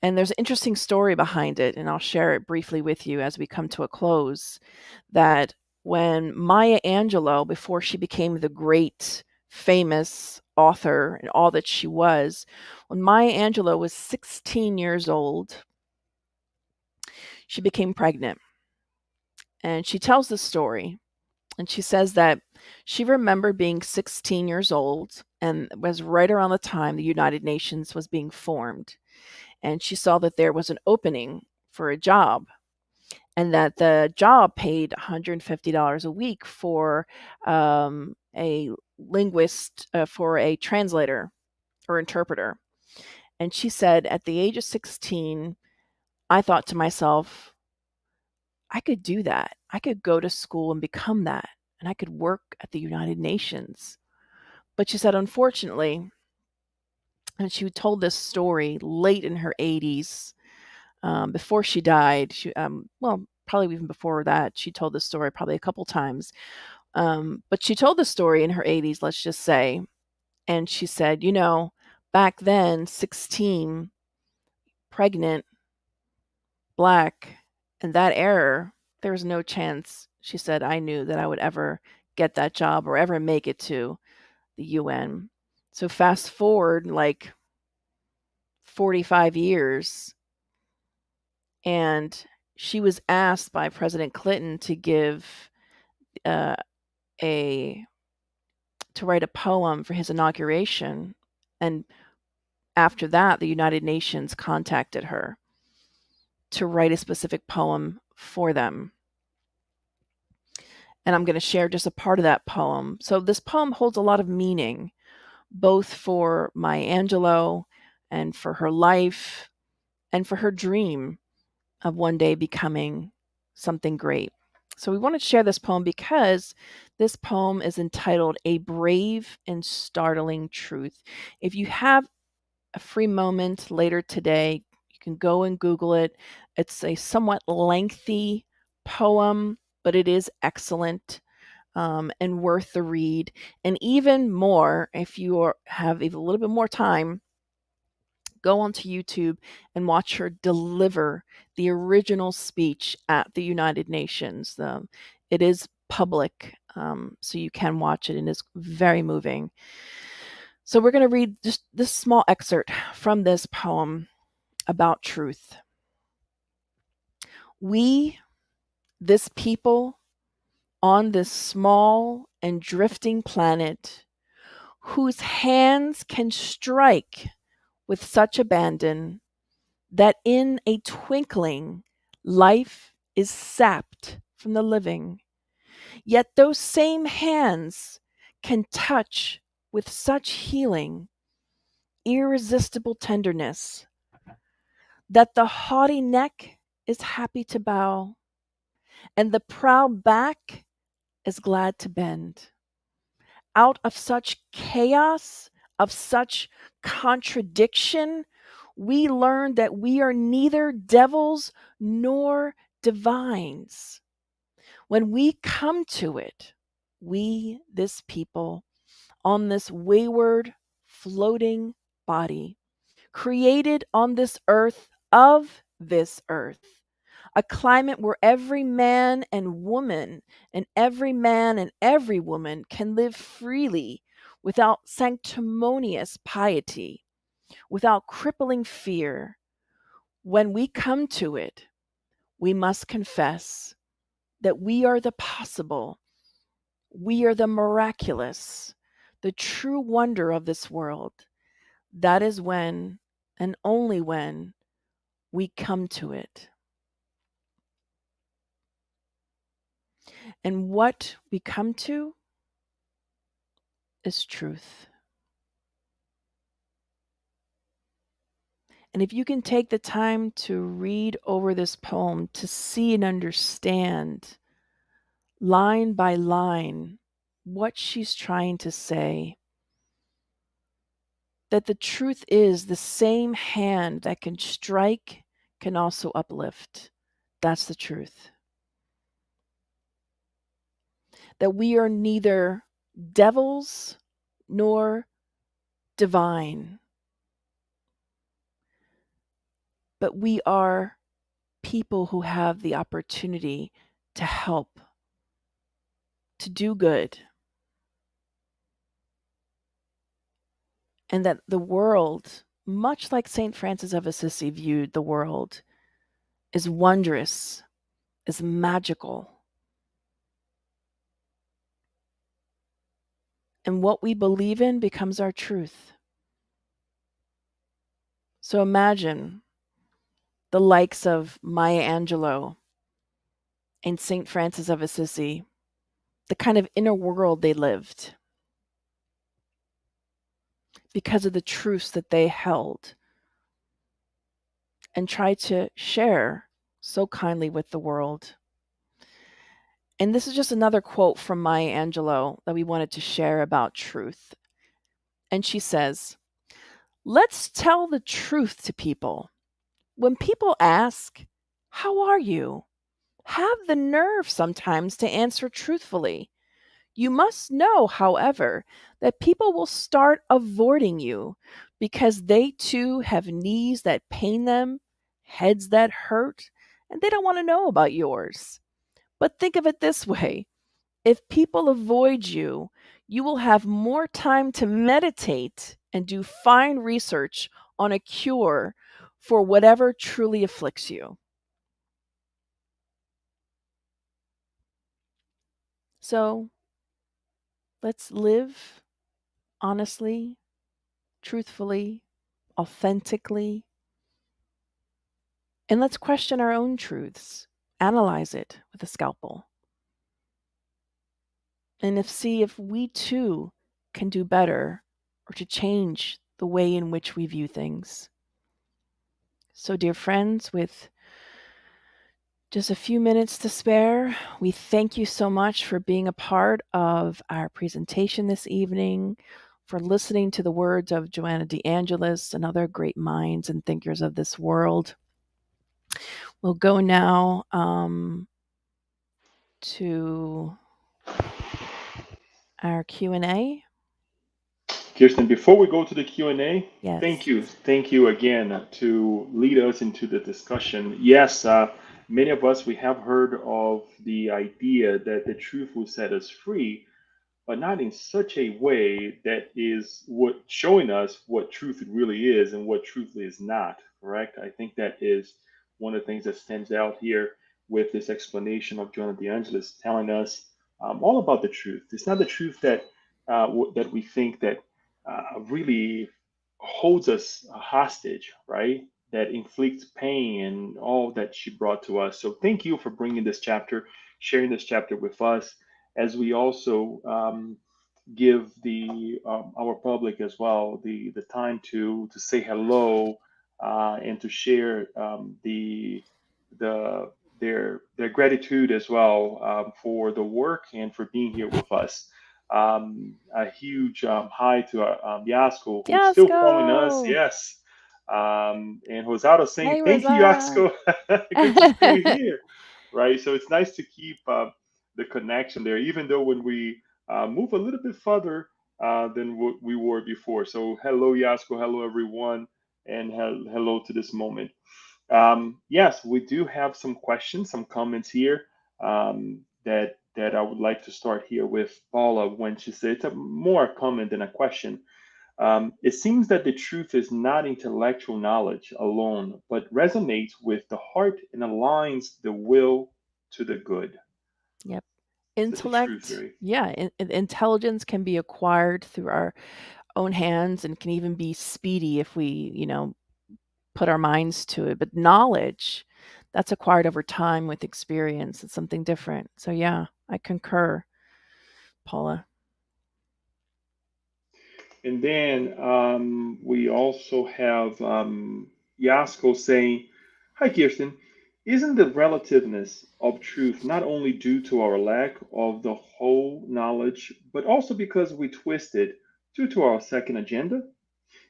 And there's an interesting story behind it, and I'll share it briefly with you as we come to a close, that when Maya Angelou, before she became the great famous author and all that she was, when Maya Angelou was 16 years old, she became pregnant. And she tells the story, and she says that she remembered being 16 years old, and it was right around the time the United Nations was being formed. And she saw that there was an opening for a job, and that the job paid $150 a week for a linguist, for a translator or interpreter. And she said, at the age of 16, I thought to myself, I could do that. I could go to school and become that, and I could work at the United Nations. But she said, unfortunately, and she told this story late in her 80s, before she died. Well, probably even before that, she told this story probably a couple times. But she told the story in her 80s, let's just say. And she said, back then, 16, pregnant, Black, in that era, there was no chance, she said, I knew that I would ever get that job or ever make it to the UN. So fast forward like 45 years, and she was asked by President Clinton to give uh, a to write a poem for his inauguration. And after that, the United Nations contacted her to write a specific poem for them. And I'm going to share just a part of that poem. So this poem holds a lot of meaning, both for Maya Angelou and for her life and for her dream of one day becoming something great. So we want to share this poem because this poem is entitled A Brave and Startling Truth. If you have a free moment later today, you can go and Google it. It's a somewhat lengthy poem, but it is excellent. And worth the read. And even more, if you have a little bit more time, go onto YouTube and watch her deliver the original speech at the United Nations. It is public, so you can watch it, and it's very moving. So we're going to read just this small excerpt from this poem about truth. We, this people, on this small and drifting planet, whose hands can strike with such abandon that in a twinkling life is sapped from the living. Yet those same hands can touch with such healing, irresistible tenderness, that the haughty neck is happy to bow, and the proud back is glad to bend. Out of such chaos, of such contradiction, we learn that we are neither devils nor divines. When we come to it, we, this people, on this wayward, floating body, created on this earth, of this earth, a climate where every man and woman and every man and every woman can live freely without sanctimonious piety, without crippling fear. When we come to it, we must confess that we are the possible, We are the miraculous, the true wonder of this world. That is when, and only when, we come to it. And what we come to is truth. And if you can take the time to read over this poem to see and understand line by line what she's trying to say, that the truth is the same hand that can strike can also uplift. That's the truth. That we are neither devils nor divine, but we are people who have the opportunity to help, to do good, and that the world, much like St. Francis of Assisi viewed the world, is wondrous, is magical. And what we believe in becomes our truth. So imagine the likes of Maya Angelou and St. Francis of Assisi, the kind of inner world they lived because of the truths that they held and tried to share so kindly with the world. And this is just another quote from Maya Angelou that we wanted to share about truth. And she says, "Let's tell the truth to people. When people ask, 'How are you?' have the nerve sometimes to answer truthfully. You must know, however, that people will start avoiding you because they too have knees that pain them, heads that hurt, and they don't want to know about yours. But think of it this way: if people avoid you, you will have more time to meditate and do fine research on a cure for whatever truly afflicts you." So let's live honestly, truthfully, authentically, and let's question our own truths, analyze it with a scalpel, and see if we too can do better or to change the way in which we view things. So, dear friends, with just a few minutes to spare, we thank you so much for being a part of our presentation this evening, for listening to the words of Joanna de Angelis and other great minds and thinkers of this world. We'll go now to our Q&A. Kirsten, before we go to the Q&A, Yes. thank you again to lead us into the discussion. Yes, many of us, we have heard of the idea that the truth will set us free, but not in such a way that is what showing us what truth really is and what truth is not. Correct? I think that is one of the things that stands out here with this explanation of Joanna de Angelis telling us all about the truth. It's not the truth that that we think that really holds us hostage, right? That inflicts pain and all that she brought to us. So thank you for bringing this chapter, sharing this chapter with us, as we also give the our public as well the time to say hello and to share the their gratitude as well for the work and for being here with us. A huge hi to Yasko, who's still calling us. Yasko! Yes. And Rosado saying, Hey, "Thank you, Rosa! Yasko. Good to see you here." Right. So it's nice to keep the connection there, even though when we move a little bit further than what we were before. So, hello, Yasko. Hello, everyone. And hello to this moment. Yes, we do have some questions, some comments here that I would like to start here with Paula when she said it's a more a comment than a question. It seems that the truth is not intellectual knowledge alone, but resonates with the heart and aligns the will to the good. Yep. Such a true Intellect, theory. yeah, intelligence can be acquired through our own hands and can even be speedy if we, put our minds to it. But knowledge, that's acquired over time with experience. It's something different. So yeah, I concur, Paula. And then we also have Yasko saying, "Hi, Kirsten. Isn't the relativeness of truth not only due to our lack of the whole knowledge, but also because we twist it due to our second agenda?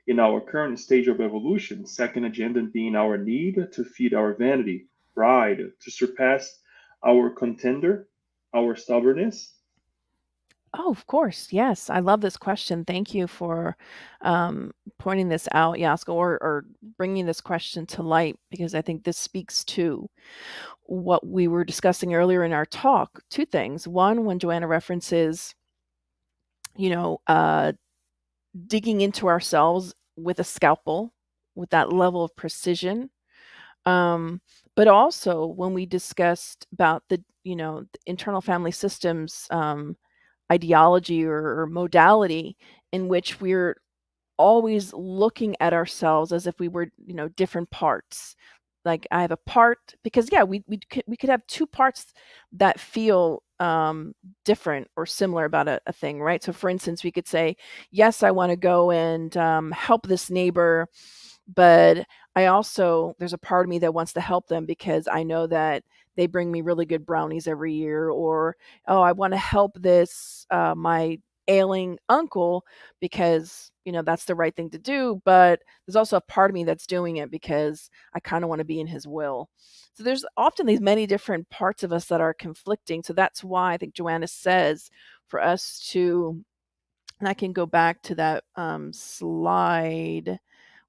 In our current stage of evolution, second agenda being our need to feed our vanity, pride, to surpass our contender, our stubbornness." Oh, of course. Yes. I love this question. Thank you for pointing this out, Yasko, or bringing this question to light, because I think this speaks to what we were discussing earlier in our talk. Two things. One, when Joanna references, you know, uh, digging into ourselves with a scalpel, with that level of precision. Um, but also when we discussed about the internal family systems ideology or modality in which we're always looking at ourselves as if we were, different parts. Like I have a part because yeah, we could have two parts that feel different or similar about a thing, right? So for instance, we could say, yes, I want to go and help this neighbor, but I also there's a part of me that wants to help them because I know that they bring me really good brownies every year, or oh, I want to help this my ailing uncle because that's the right thing to do, but there's also a part of me that's doing it because I kind of want to be in his will. So there's often these many different parts of us that are conflicting. So that's why I think Joanna says for us to, and I can go back to that slide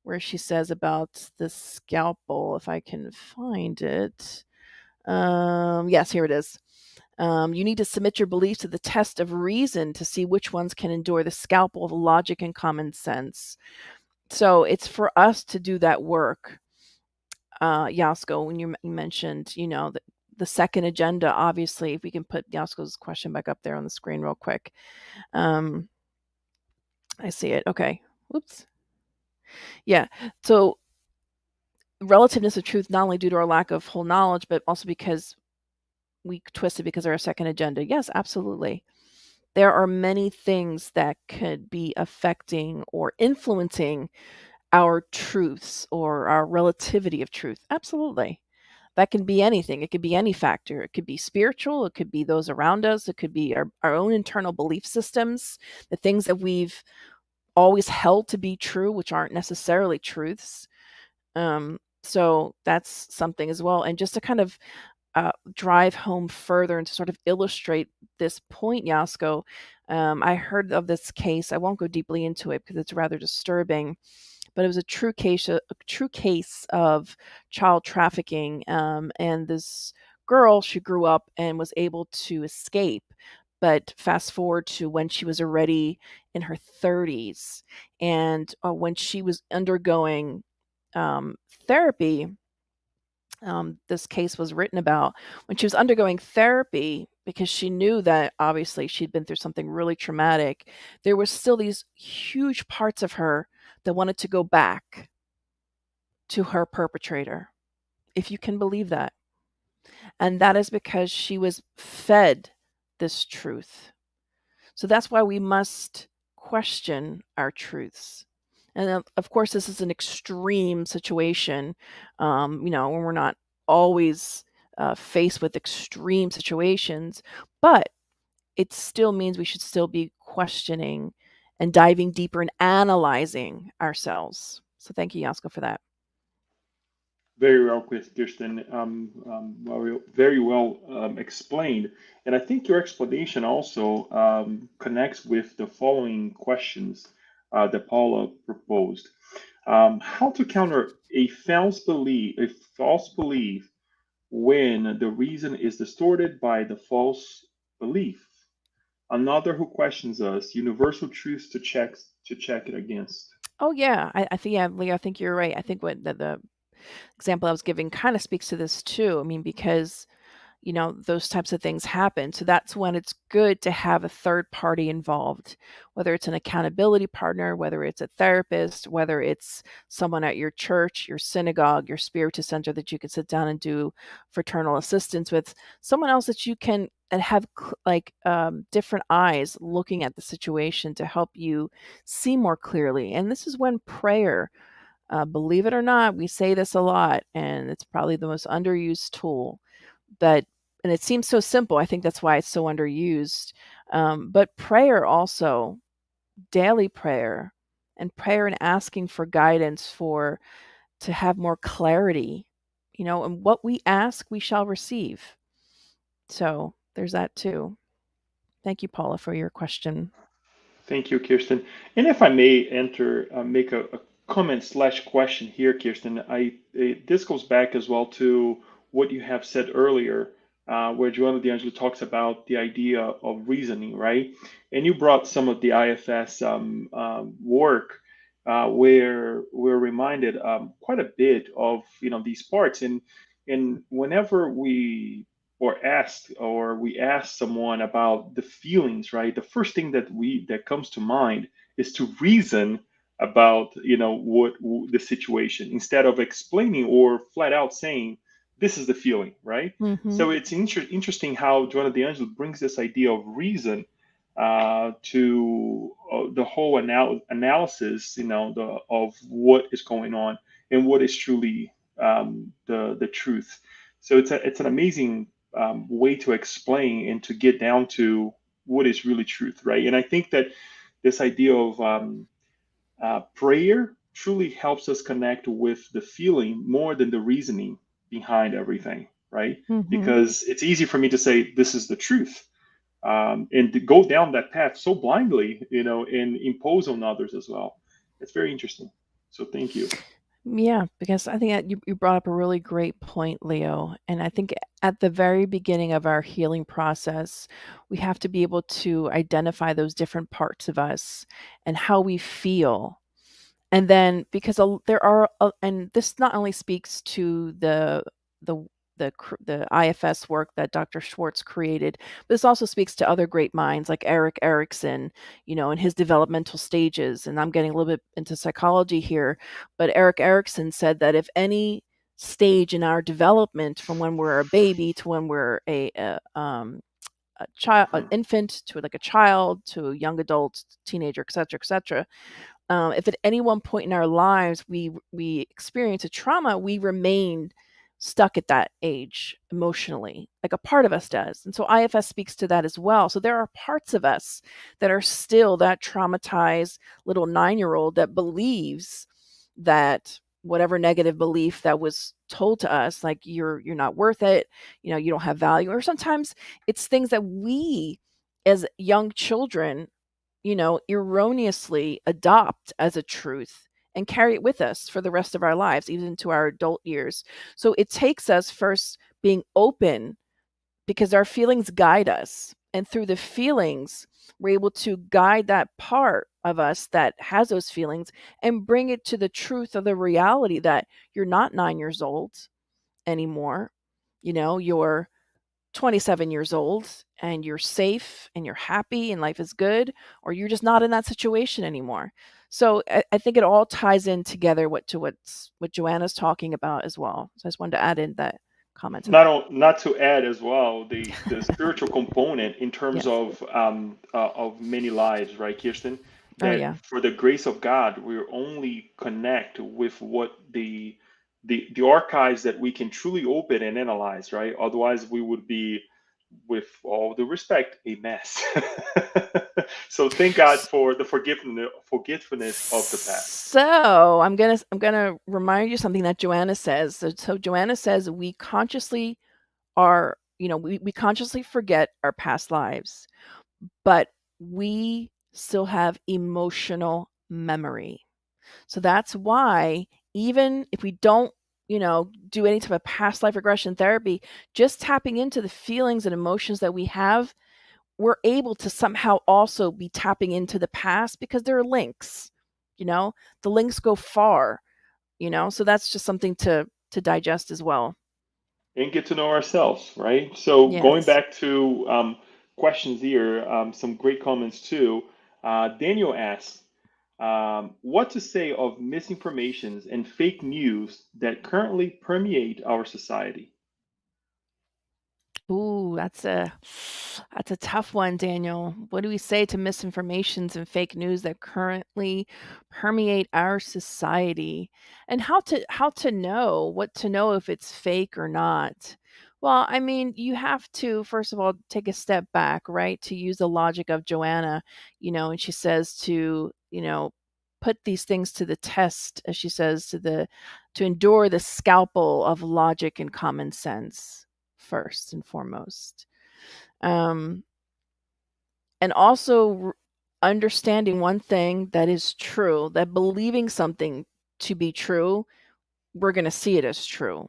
where she says about the scalpel, if I can find it. Yes, here it is. You need to submit your beliefs to the test of reason to see which ones can endure the scalpel of logic and common sense. So it's for us to do that work. Yasko, when you mentioned, the second agenda, obviously, if we can put Yasko's question back up there on the screen real quick. Um, I see it. Okay. Whoops. Yeah. So relativeness of truth, not only due to our lack of whole knowledge, but also because we twist it because of our second agenda. Yes, absolutely. There are many things that could be affecting or influencing our truths or our relativity of truth. Absolutely. That can be anything. It could be any factor. It could be spiritual. It could be those around us. It could be our own internal belief systems, the things that we've always held to be true, which aren't necessarily truths. So that's something as well. And just to kind of drive home further and to sort of illustrate this point, Yasko, I heard of this case. I won't go deeply into it because it's rather disturbing, but it was a true case of child trafficking. And this girl, she grew up and was able to escape. But fast forward to when she was already in her 30s, and when she was undergoing therapy, this case was written about when she was undergoing therapy because she knew that obviously she'd been through something really traumatic. There were still these huge parts of her that wanted to go back to her perpetrator, if you can believe that. And that is because she was fed this truth. So that's why we must question our truths. And of course, this is an extreme situation, when we're not always faced with extreme situations, but it still means we should still be questioning and diving deeper and analyzing ourselves. So thank you, Yasko, for that. Very well, Kirsten. Very well explained. And I think your explanation also connects with the following questions that Paula proposed. How to counter a false belief when the reason is distorted by the false belief? Another who questions us, universal truths to check it against. Oh yeah, I think yeah, Leo, I think you're right. I think what the example I was giving kind of speaks to this too. I mean, because those types of things happen. So that's when it's good to have a third party involved, whether it's an accountability partner, whether it's a therapist, whether it's someone at your church, your synagogue, your Spiritist center that you can sit down and do fraternal assistance with, someone else that you can and have different eyes looking at the situation to help you see more clearly. And this is when prayer, believe it or not, we say this a lot, and it's probably the most underused tool. And it seems so simple. I think that's why it's so underused. But prayer also, daily prayer, and prayer and asking for guidance to have more clarity, and what we ask, we shall receive. So there's that too. Thank you, Paula, for your question. Thank you, Kirsten. And if I may make a comment slash question here, Kirsten, this goes back as well to what you have said earlier, where Joanna de Angelis talks about the idea of reasoning, right? And you brought some of the IFS work, where we're reminded quite a bit of these parts, and whenever we ask someone about the feelings, right? The first thing that comes to mind is to reason about what the situation, instead of explaining or flat out saying this is the feeling, right? Mm-hmm. So it's interesting how Joanna de Angelis brings this idea of reason to the whole analysis, of what is going on and what is truly the truth. So it's an amazing way to explain and to get down to what is really truth, right? And I think that this idea of prayer truly helps us connect with the feeling more than the reasoning behind everything, right? Mm-hmm. Because it's easy for me to say this is the truth, and to go down that path so blindly, and impose on others as well. It's very interesting. So thank you. Yeah, because I think that you brought up a really great point, Leo. And I think at the very beginning of our healing process, we have to be able to identify those different parts of us and how we feel. And then because and this not only speaks to the the IFS work that Dr. Schwartz created, but this also speaks to other great minds like Eric Erikson, in his developmental stages. And I'm getting a little bit into psychology here, but Eric Erikson said that if any stage in our development, from when we're a baby to when we're a child, an infant, to like a child, to a young adult, teenager, etc., if at any one point in our lives we experience a trauma, we remain stuck at that age emotionally, like a part of us does. And so IFS speaks to that as well. So there are parts of us that are still that traumatized little 9-year-old that believes that whatever negative belief that was told to us, like you're not worth it, you don't have value, or sometimes it's things that we as young children erroneously adopt as a truth and carry it with us for the rest of our lives, even into our adult years. So it takes us first being open, because our feelings guide us. And through the feelings, we're able to guide that part of us that has those feelings and bring it to the truth of the reality that you're not 9 years old anymore. You're 27 years old and you're safe and you're happy and life is good, or you're just not in that situation anymore. So I think it all ties in together what Joanna's talking about as well. So I just wanted to add in that comment to that. Not to add as well the spiritual component in terms Yes. of many lives, right, Kirsten? Oh That yeah. for the grace of God, we only connect with what the archives that we can truly open and analyze, right? Otherwise, we would be, with all due respect, a mess. So thank God for the forgiveness of the past. So I'm gonna remind you something that Joanna says. So Joanna says we consciously we consciously forget our past lives, but we still have emotional memory. So that's why, even if we don't, do any type of past life regression therapy, just tapping into the feelings and emotions that we have, we're able to somehow also be tapping into the past, because there are links, you know, the links go far, so that's just something to digest as well. and get to know ourselves, right? So going Yes. back to questions here, some great comments too. Daniel asks, what to say of misinformations and fake news that currently permeate our society? Ooh, that's a tough one, Daniel. What do we say to misinformations and fake news that currently permeate our society? And how to know what to know if it's fake or not? Well, I mean, you have to first of all take a step back, right? To use the logic of Joanna, and she says to, put these things to the test, as she says, to endure the scalpel of logic and common sense first and foremost. Um, and also understanding one thing that is true, that believing something to be true, we're going to see it as true.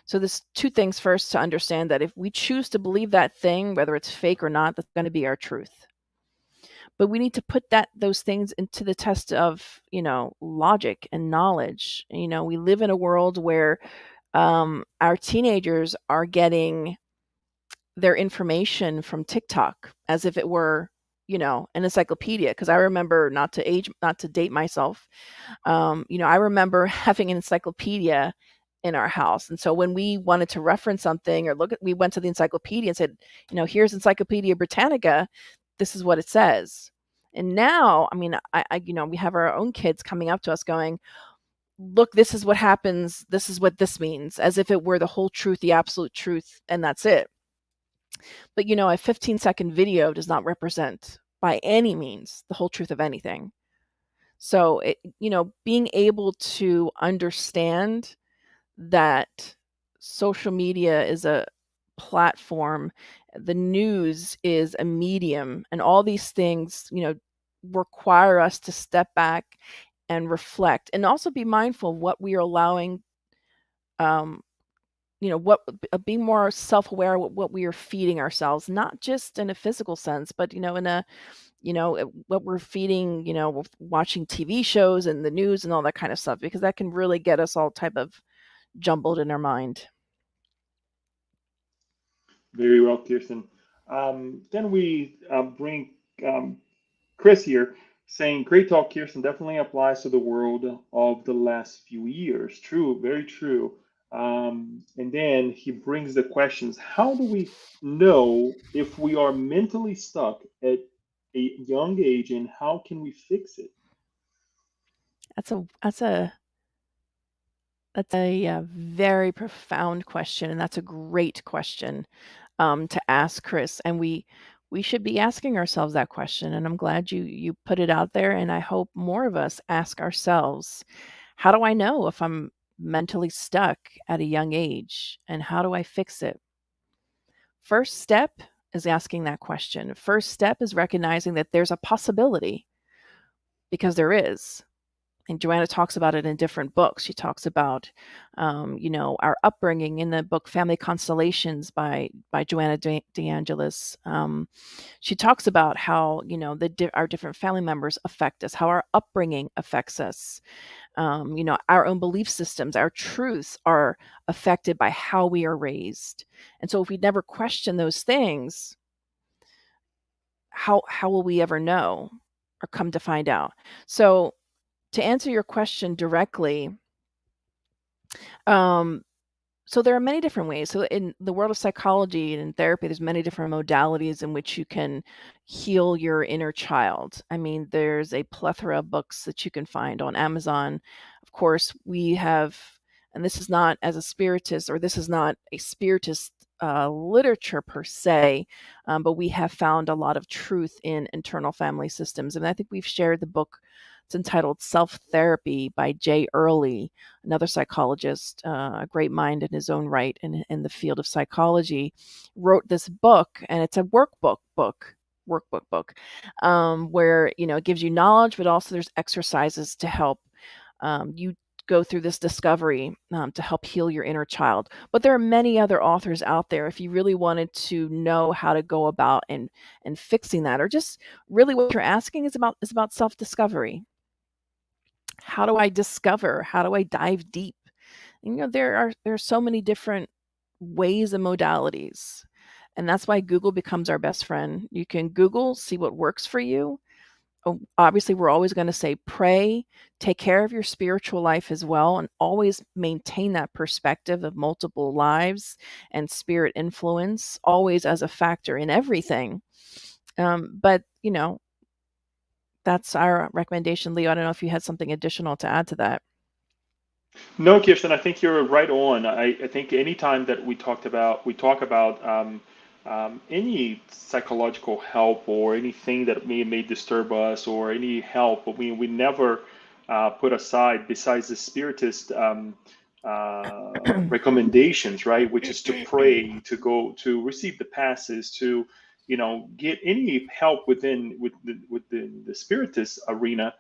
So there's two things first to understand, that if we choose to believe that thing, whether it's fake or not, that's going to be our truth. But we need to put those things into the test of, logic and knowledge. We live in a world where our teenagers are getting their information from TikTok as if it were, an encyclopedia. Because I remember, not to date myself, I remember having an encyclopedia in our house, and so when we wanted to reference something or we went to the encyclopedia and said, here's Encyclopedia Britannica, this is what it says. And now, I mean, we have our own kids coming up to us going, look, this is what happens, this is what this means, as if it were the whole truth, the absolute truth, and that's it. But a 15-second video does not represent by any means the whole truth of anything. So being able to understand that social media is a platform, the news is a medium, and all these things, require us to step back and reflect, and also be mindful of what we are allowing, um, what being more self-aware of what we are feeding ourselves, not just in a physical sense, but in a what we're feeding, with watching TV shows and the news and all that kind of stuff, because that can really get us all type of jumbled in our mind. Very well, Kirsten. Then we bring Chris here saying, great talk, Kirsten. Definitely applies to the world of the last few years. True, very true. And then he brings the questions, how do we know if we are mentally stuck at a young age, and how can we fix it? That's a very profound question, and that's a great question, to ask, Chris. And we should be asking ourselves that question. And I'm glad you put it out there. And I hope more of us ask ourselves, how do I know if I'm mentally stuck at a young age, and how do I fix it? First step is asking that question. First step is recognizing that there's a possibility, because there is. And Joanna talks about it in different books. She talks about, our upbringing in the book "Family Constellations" by Joanna de Angelis. She talks about how our different family members affect us, how our upbringing affects us. Our own belief systems, our truths are affected by how we are raised. And so, if we never question those things, how will we ever know or come to find out? So, to answer your question directly, um, so there are many different ways. So in the world of psychology and in therapy, there's many different modalities in which you can heal your inner child. I mean, there's a plethora of books that you can find on Amazon. Of course, we have, and this is not as a spiritist, or this is not a spiritist literature per se, but we have found a lot of truth in internal family systems. And I think we've shared the book. It's entitled Self Therapy by Jay Early, another psychologist, a great mind in his own right in the field of psychology, wrote this book, and it's a workbook book, where it gives you knowledge, but also there's exercises to help you go through this discovery, to help heal your inner child. But there are many other authors out there if you really wanted to know how to go about and fixing that, or just really what you're asking is about self-discovery. How do I discover? How do I dive deep? And, there are so many different ways and modalities. And that's why Google becomes our best friend. You can Google, see what works for you. Obviously, we're always going to say pray, take care of your spiritual life as well, and always maintain that perspective of multiple lives and spirit influence, always as a factor in everything. But, that's our recommendation. Leo, I don't know if you had something additional to add to that. No, Kirsten, I think you're right on. I think anytime that we talk about any psychological help or anything that may disturb us or any help, we never put aside besides the Spiritist recommendations, right? Which is to pray, to go to receive the passes, to get any help within the Spiritist arena.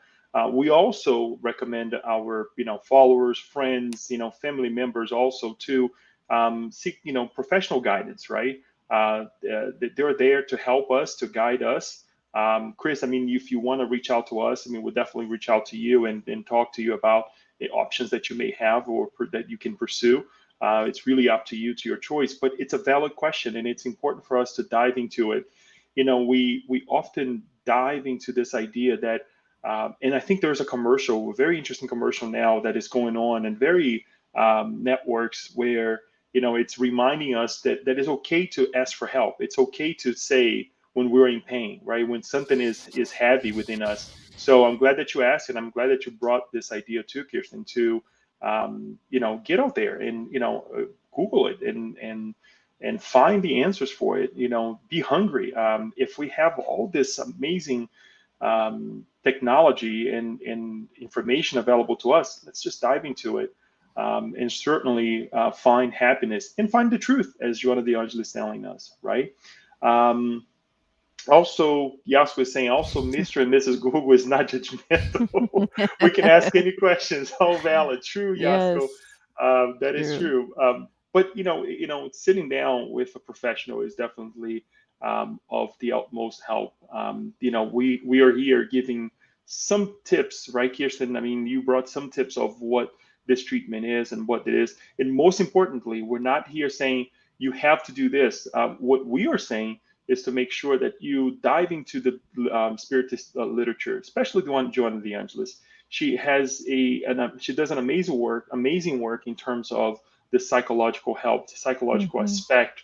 We also recommend our followers, friends, family members also to seek professional guidance, right? They're there to help us, to guide us. Chris, I mean, if you want to reach out to us, I mean, we'll definitely reach out to you and talk to you about the options that you may have or that you can pursue. It's really up to you, to your choice, but it's a valid question and it's important for us to dive into it. We often dive into this idea that and I think there's a very interesting commercial now that is going on in very networks where it's reminding us that it's okay to ask for help. It's okay to say when we're in pain, right? When something is heavy within us. So I'm glad that you asked, and I'm glad that you brought this idea to Kirsten to get out there and Google it and find the answers for it. Be hungry. If we have all this amazing technology and information available to us, let's just dive into it and certainly find happiness and find the truth, as Joanna de Angelis is telling us, right? Um, Also, Yas was saying, also, Mr. and Mrs. Google is not judgmental. We can ask any questions. How valid? True, Yasko. Yes, That is true. true. But sitting down with a professional is definitely of the utmost help. We are here giving some tips, right, Kirsten? I mean, you brought some tips of what this treatment is and what it is, and most importantly, we're not here saying you have to do this. What we are saying is to make sure that you dive into the Spiritist literature, especially the one Joanna de Angelis. She has she does an amazing work in terms of the psychological help, the psychological Hmm. aspect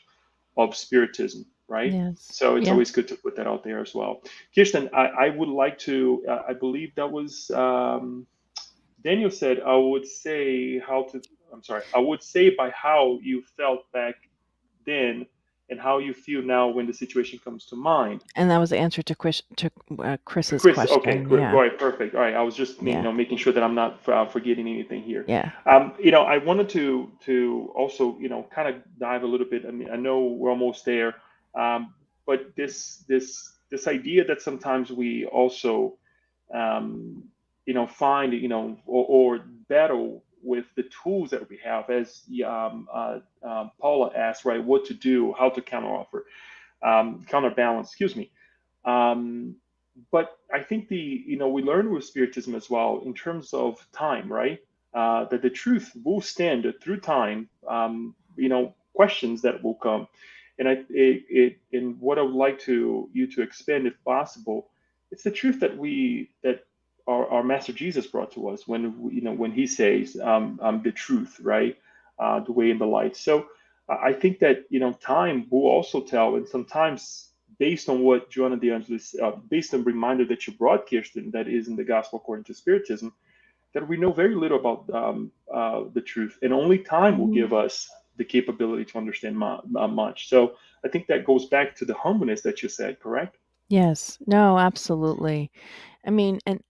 of Spiritism, right? Yes. So it's Yeah. always good to put that out there as well. Kirsten, I would like to, I believe that was Daniel said, I would say how to, I'm sorry, I would say by how you felt back then and how you feel now when the situation comes to mind. And that was the answer to Chris's Chris, okay, question. great, Yeah. all right, perfect. All right, I was just Yeah. making sure that I'm not forgetting anything here. Yeah. I wanted to also kind of dive a little bit. I mean, I know we're almost there, but this idea that sometimes we also um, find, or battle with the tools that we have, as Paula asked, right? What to do, how to counterbalance, excuse me. Um, but I think we learn with Spiritism as well in terms of time, right? That the truth will stand through time, questions that will come. And and what I would like you to expand, if possible, it's the truth that our Master Jesus brought to us when he says, the truth, right? The way and the light. So I think that time will also tell, and sometimes based on what Joanna de Angelis, based on the reminder that you brought, Kirsten, that is in the Gospel according to Spiritism, that we know very little about the truth, and only time will Hmm. give us the capability to understand much. So I think that goes back to the humbleness that you said, correct? Yes. No, absolutely. I mean, and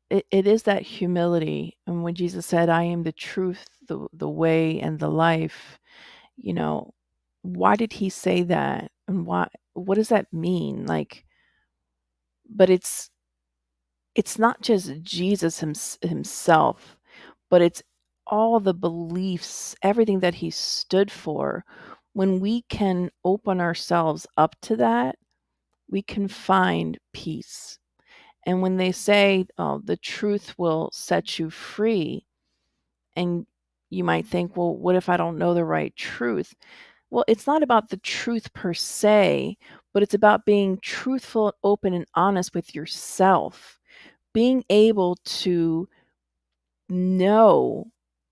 it is that humility. And when Jesus said, I am the truth, the way, and the life, you know, why did he say that? And what does that mean? Like, but it's not just Jesus himself, but it's all the beliefs, everything that he stood for. When we can open ourselves up to that, we can find peace. And when they say, oh, the truth will set you free, and you might think, well, what if I don't know the right truth? Well, it's not about the truth per se, but it's about being truthful, open, and honest with yourself. Being able to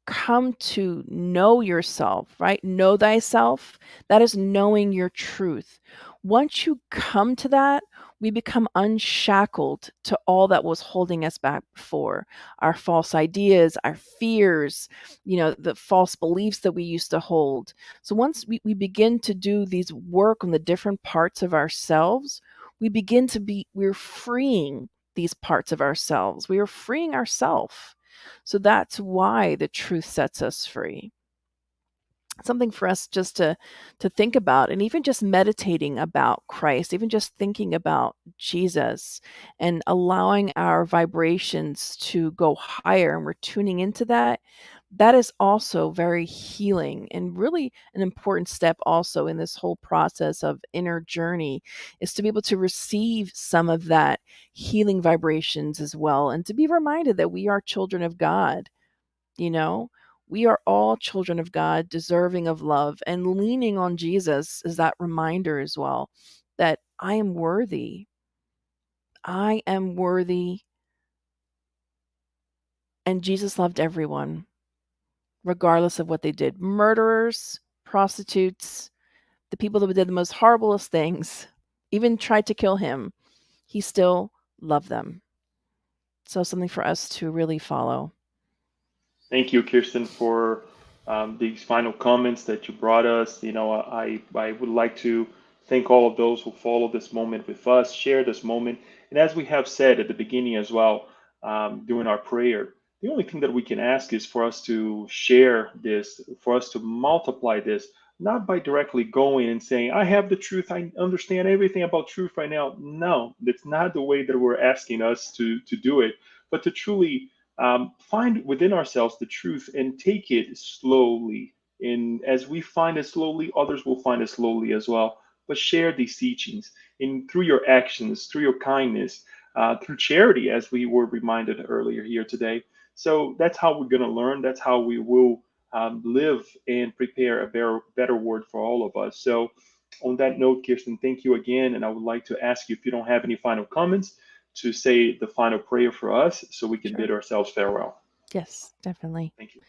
come to know yourself, right? Know thyself. That is knowing your truth. Once you come to that, we become unshackled to all that was holding us back before. Our false ideas, our fears, the false beliefs that we used to hold. So once we begin to do these work on the different parts of ourselves, we're freeing these parts of ourselves. We are freeing ourselves. So that's why the truth sets us free. Something for us just to think about, and even just meditating about Christ, even just thinking about Jesus and allowing our vibrations to go higher, and we're tuning into that. That is also very healing and really an important step also in this whole process of inner journey, is to be able to receive some of that healing vibrations as well, and to be reminded that we are children of God. you know, we are all children of God, deserving of love, and leaning on Jesus is that reminder as well, that I am worthy. I am worthy. And Jesus loved everyone, regardless of what they did. Murderers, prostitutes, the people that did the most horriblest things, even tried to kill him, he still loved them. So something for us to really follow. Thank you, Kirsten, for these final comments that you brought us. I would like to thank all of those who followed this moment with us, share this moment. And as we have said at the beginning as well, during our prayer, the only thing that we can ask is for us to share this, for us to multiply this, not by directly going and saying, I have the truth, I understand everything about truth right now. No, that's not the way that we're asking us to do it, but to truly find within ourselves the truth and take it slowly. And as we find it slowly, others will find it slowly as well. But share these teachings in through your actions, through your kindness, through charity, as we were reminded earlier here today. So that's how we're going to learn. That's how we will live and prepare a better word for all of us. So, on that note, Kirsten, thank you again. And I would like to ask you, if you don't have any final comments, to say the final prayer for us so we can Sure. bid ourselves farewell. Yes, definitely. Thank you.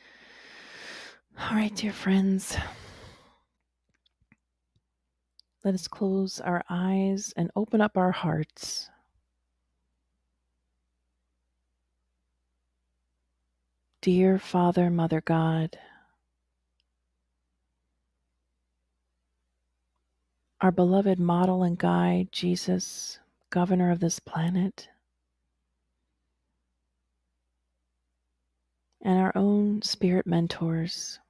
All right, dear friends. Let us close our eyes and open up our hearts. Dear Father, Mother God, our beloved model and guide, Jesus, governor of this planet, and our own spirit mentors,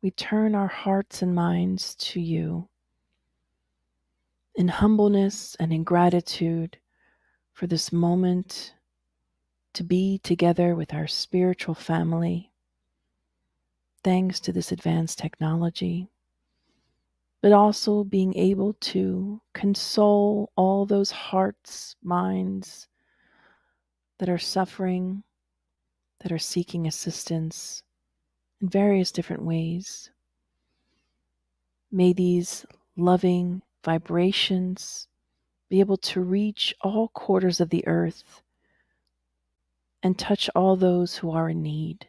we turn our hearts and minds to you in humbleness and in gratitude for this moment to be together with our spiritual family, thanks to this advanced technology, but also being able to console all those hearts, minds that are suffering, that are seeking assistance in various different ways. May these loving vibrations be able to reach all quarters of the earth and touch all those who are in need.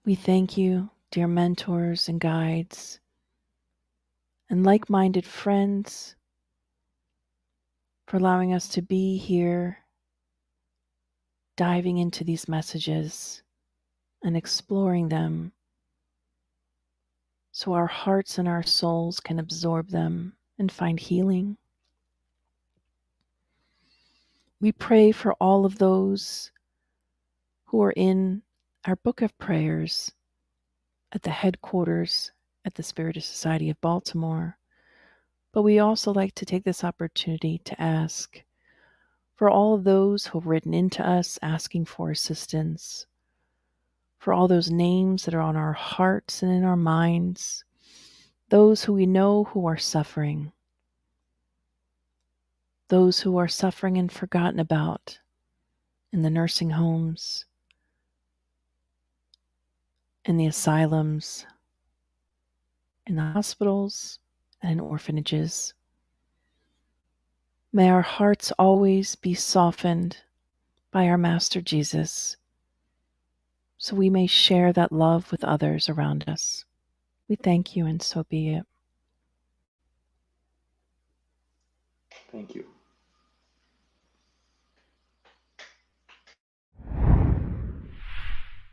We thank you, dear mentors and guides, and like-minded friends, for allowing us to be here, diving into these messages and exploring them so our hearts and our souls can absorb them and find healing. We pray for all of those who are in our book of prayers at the headquarters at the Spiritist Society of Baltimore. But we also like to take this opportunity to ask for all of those who have written into us asking for assistance, for all those names that are on our hearts and in our minds, those who we know who are suffering, those who are suffering and forgotten about in the nursing homes in the asylums, in the hospitals, and in orphanages. May our hearts always be softened by our Master Jesus, so we may share that love with others around us. We thank you, and so be it. Thank you.